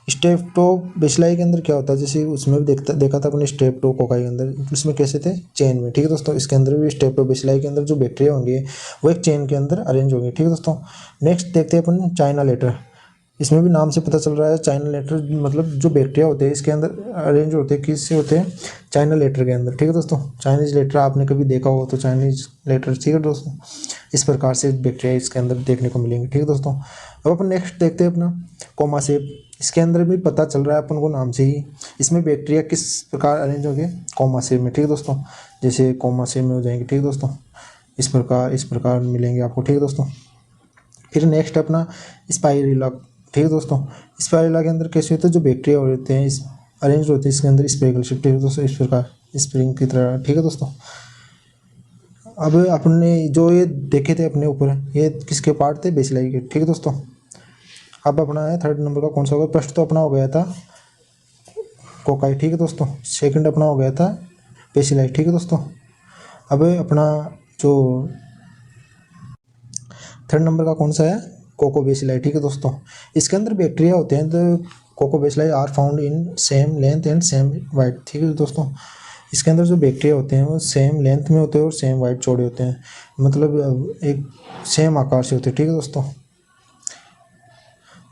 स्ट्रेप्टो बेसिलाई के अंदर क्या होता है, जैसे उसमें भी देखा था अपने स्ट्रेप्टो कोकाई के अंदर, उसमें कैसे थे चेन में। ठीक है दोस्तों, इसके अंदर भी स्ट्रेप्टो बेसिलाई के अंदर जो बैक्टीरिया होंगे वो एक चेन के अंदर अरेंज होंगे। ठीक है दोस्तों, नेक्स्ट देखते हैं अपन चाइना लेटर। इसमें भी नाम से पता चल रहा है चाइना लेटर, मतलब जो बैक्टीरिया होते हैं इसके अंदर अरेंज होते हैं किससे होते हैं चाइना लेटर के अंदर। ठीक है दोस्तों, चाइनीज लेटर आपने कभी देखा हो तो चाइनीज लेटर। ठीक है दोस्तों, इस प्रकार से बैक्टीरिया इसके अंदर देखने को मिलेंगे। ठीक है दोस्तों, अब अपन नेक्स्ट देखते हैं अपना कोमा शेप। इसके अंदर भी पता चल रहा है अपन को नाम से ही, इसमें बैक्टीरिया किस प्रकार अरेंज होंगे कोमा शेप में। ठीक है दोस्तों, जैसे कोमा शेप में हो जाएंगे। ठीक है दोस्तों, इस प्रकार मिलेंगे आपको। ठीक है दोस्तों, फिर नेक्स्ट अपना स्पाइरुला। ठीक है दोस्तों, स्पाइरुला के अंदर कैसे होते हैं जो बैक्टीरिया होते हैं इस अरेंज होते हैं इसके अंदर स्पेरिकल शेप। ठीक है दोस्तों, इस प्रकार स्प्रिंग की तरह। ठीक है दोस्तों, अब अपने जो ये देखे थे अपने ऊपर ये किसके पार्ट थे बेसिलाई के। ठीक है दोस्तों, अब अपना है थर्ड नंबर का कौन सा होगा। फर्स्ट तो अपना हो गया था कोकाई। ठीक है दोस्तों, सेकंड अपना हो गया था बेसिलाई। ठीक है दोस्तों, अब अपना जो थर्ड नंबर का कौन सा है कोको बेसिलाई। ठीक है दोस्तों, इसके अंदर बैक्टीरिया होते हैं तो coccobacilli are found in same length and same wide. ठीक है दोस्तों, इसके अंदर जो बैक्टीरिया होते हैं वो सेम लेंथ में होते हैं और सेम वाइड चौड़े होते हैं, मतलब एक सेम आकार से होते हैं। ठीक है दोस्तों,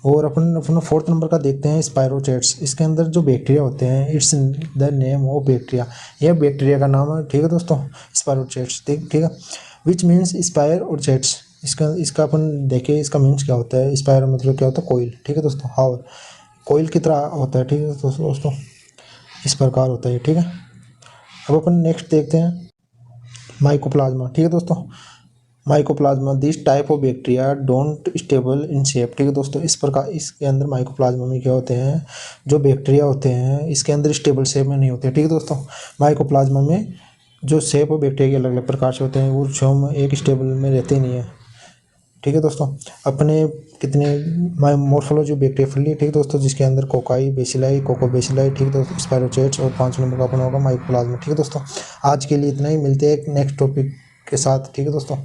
और अपन फोर्थ नंबर का देखते हैं स्पाइरोचेट्स। इसके अंदर जो बैक्टीरिया होते हैं it's the name of bacteria, यह बैक्टीरिया का नाम है। ठीक है दोस्तों, स्पाइरोचेट्स। ठीक है, विच मीन्स स्पायर और जेट्स। इसका अपन देखें इसका मीन्स क्या होता है। स्पायर मतलब क्या होता है कोयल। ठीक है दोस्तों, हावर कोयल की तरह होता है। ठीक है दोस्तों, इस प्रकार होता है। ठीक है, अब अपन नेक्स्ट देखते हैं माइकोप्लाज्मा। ठीक है दोस्तों, mycoplasma this type of bacteria don't stable in shape. ठीक है दोस्तों, इस प्रकार इसके अंदर माइकोप्लाज्मा में क्या होते हैं जो बैक्टीरिया होते हैं इसके अंदर स्टेबल शेप में नहीं होते। ठीक है दोस्तों, माइकोप्लाज्मा में जो शेप ऑफ बैक्टीरिया के अलग अलग प्रकार से होते हैं वो जो एक स्टेबल में रहते नहीं है। ठीक है दोस्तों, अपने कितने मोर्फोलॉजी बैक्टीरिया फैली। ठीक है दोस्तों, जिसके अंदर कोकाई बेसिलाई कोको बेसिलाई। ठीक है दोस्तों, स्पाइरोचेट्स और 5 नंबर का अपना होगा माइकोप्लाज्मा। ठीक है दोस्तों, आज के लिए इतना ही, मिलते हैं एक नेक्स्ट टॉपिक के साथ। ठीक है दोस्तों।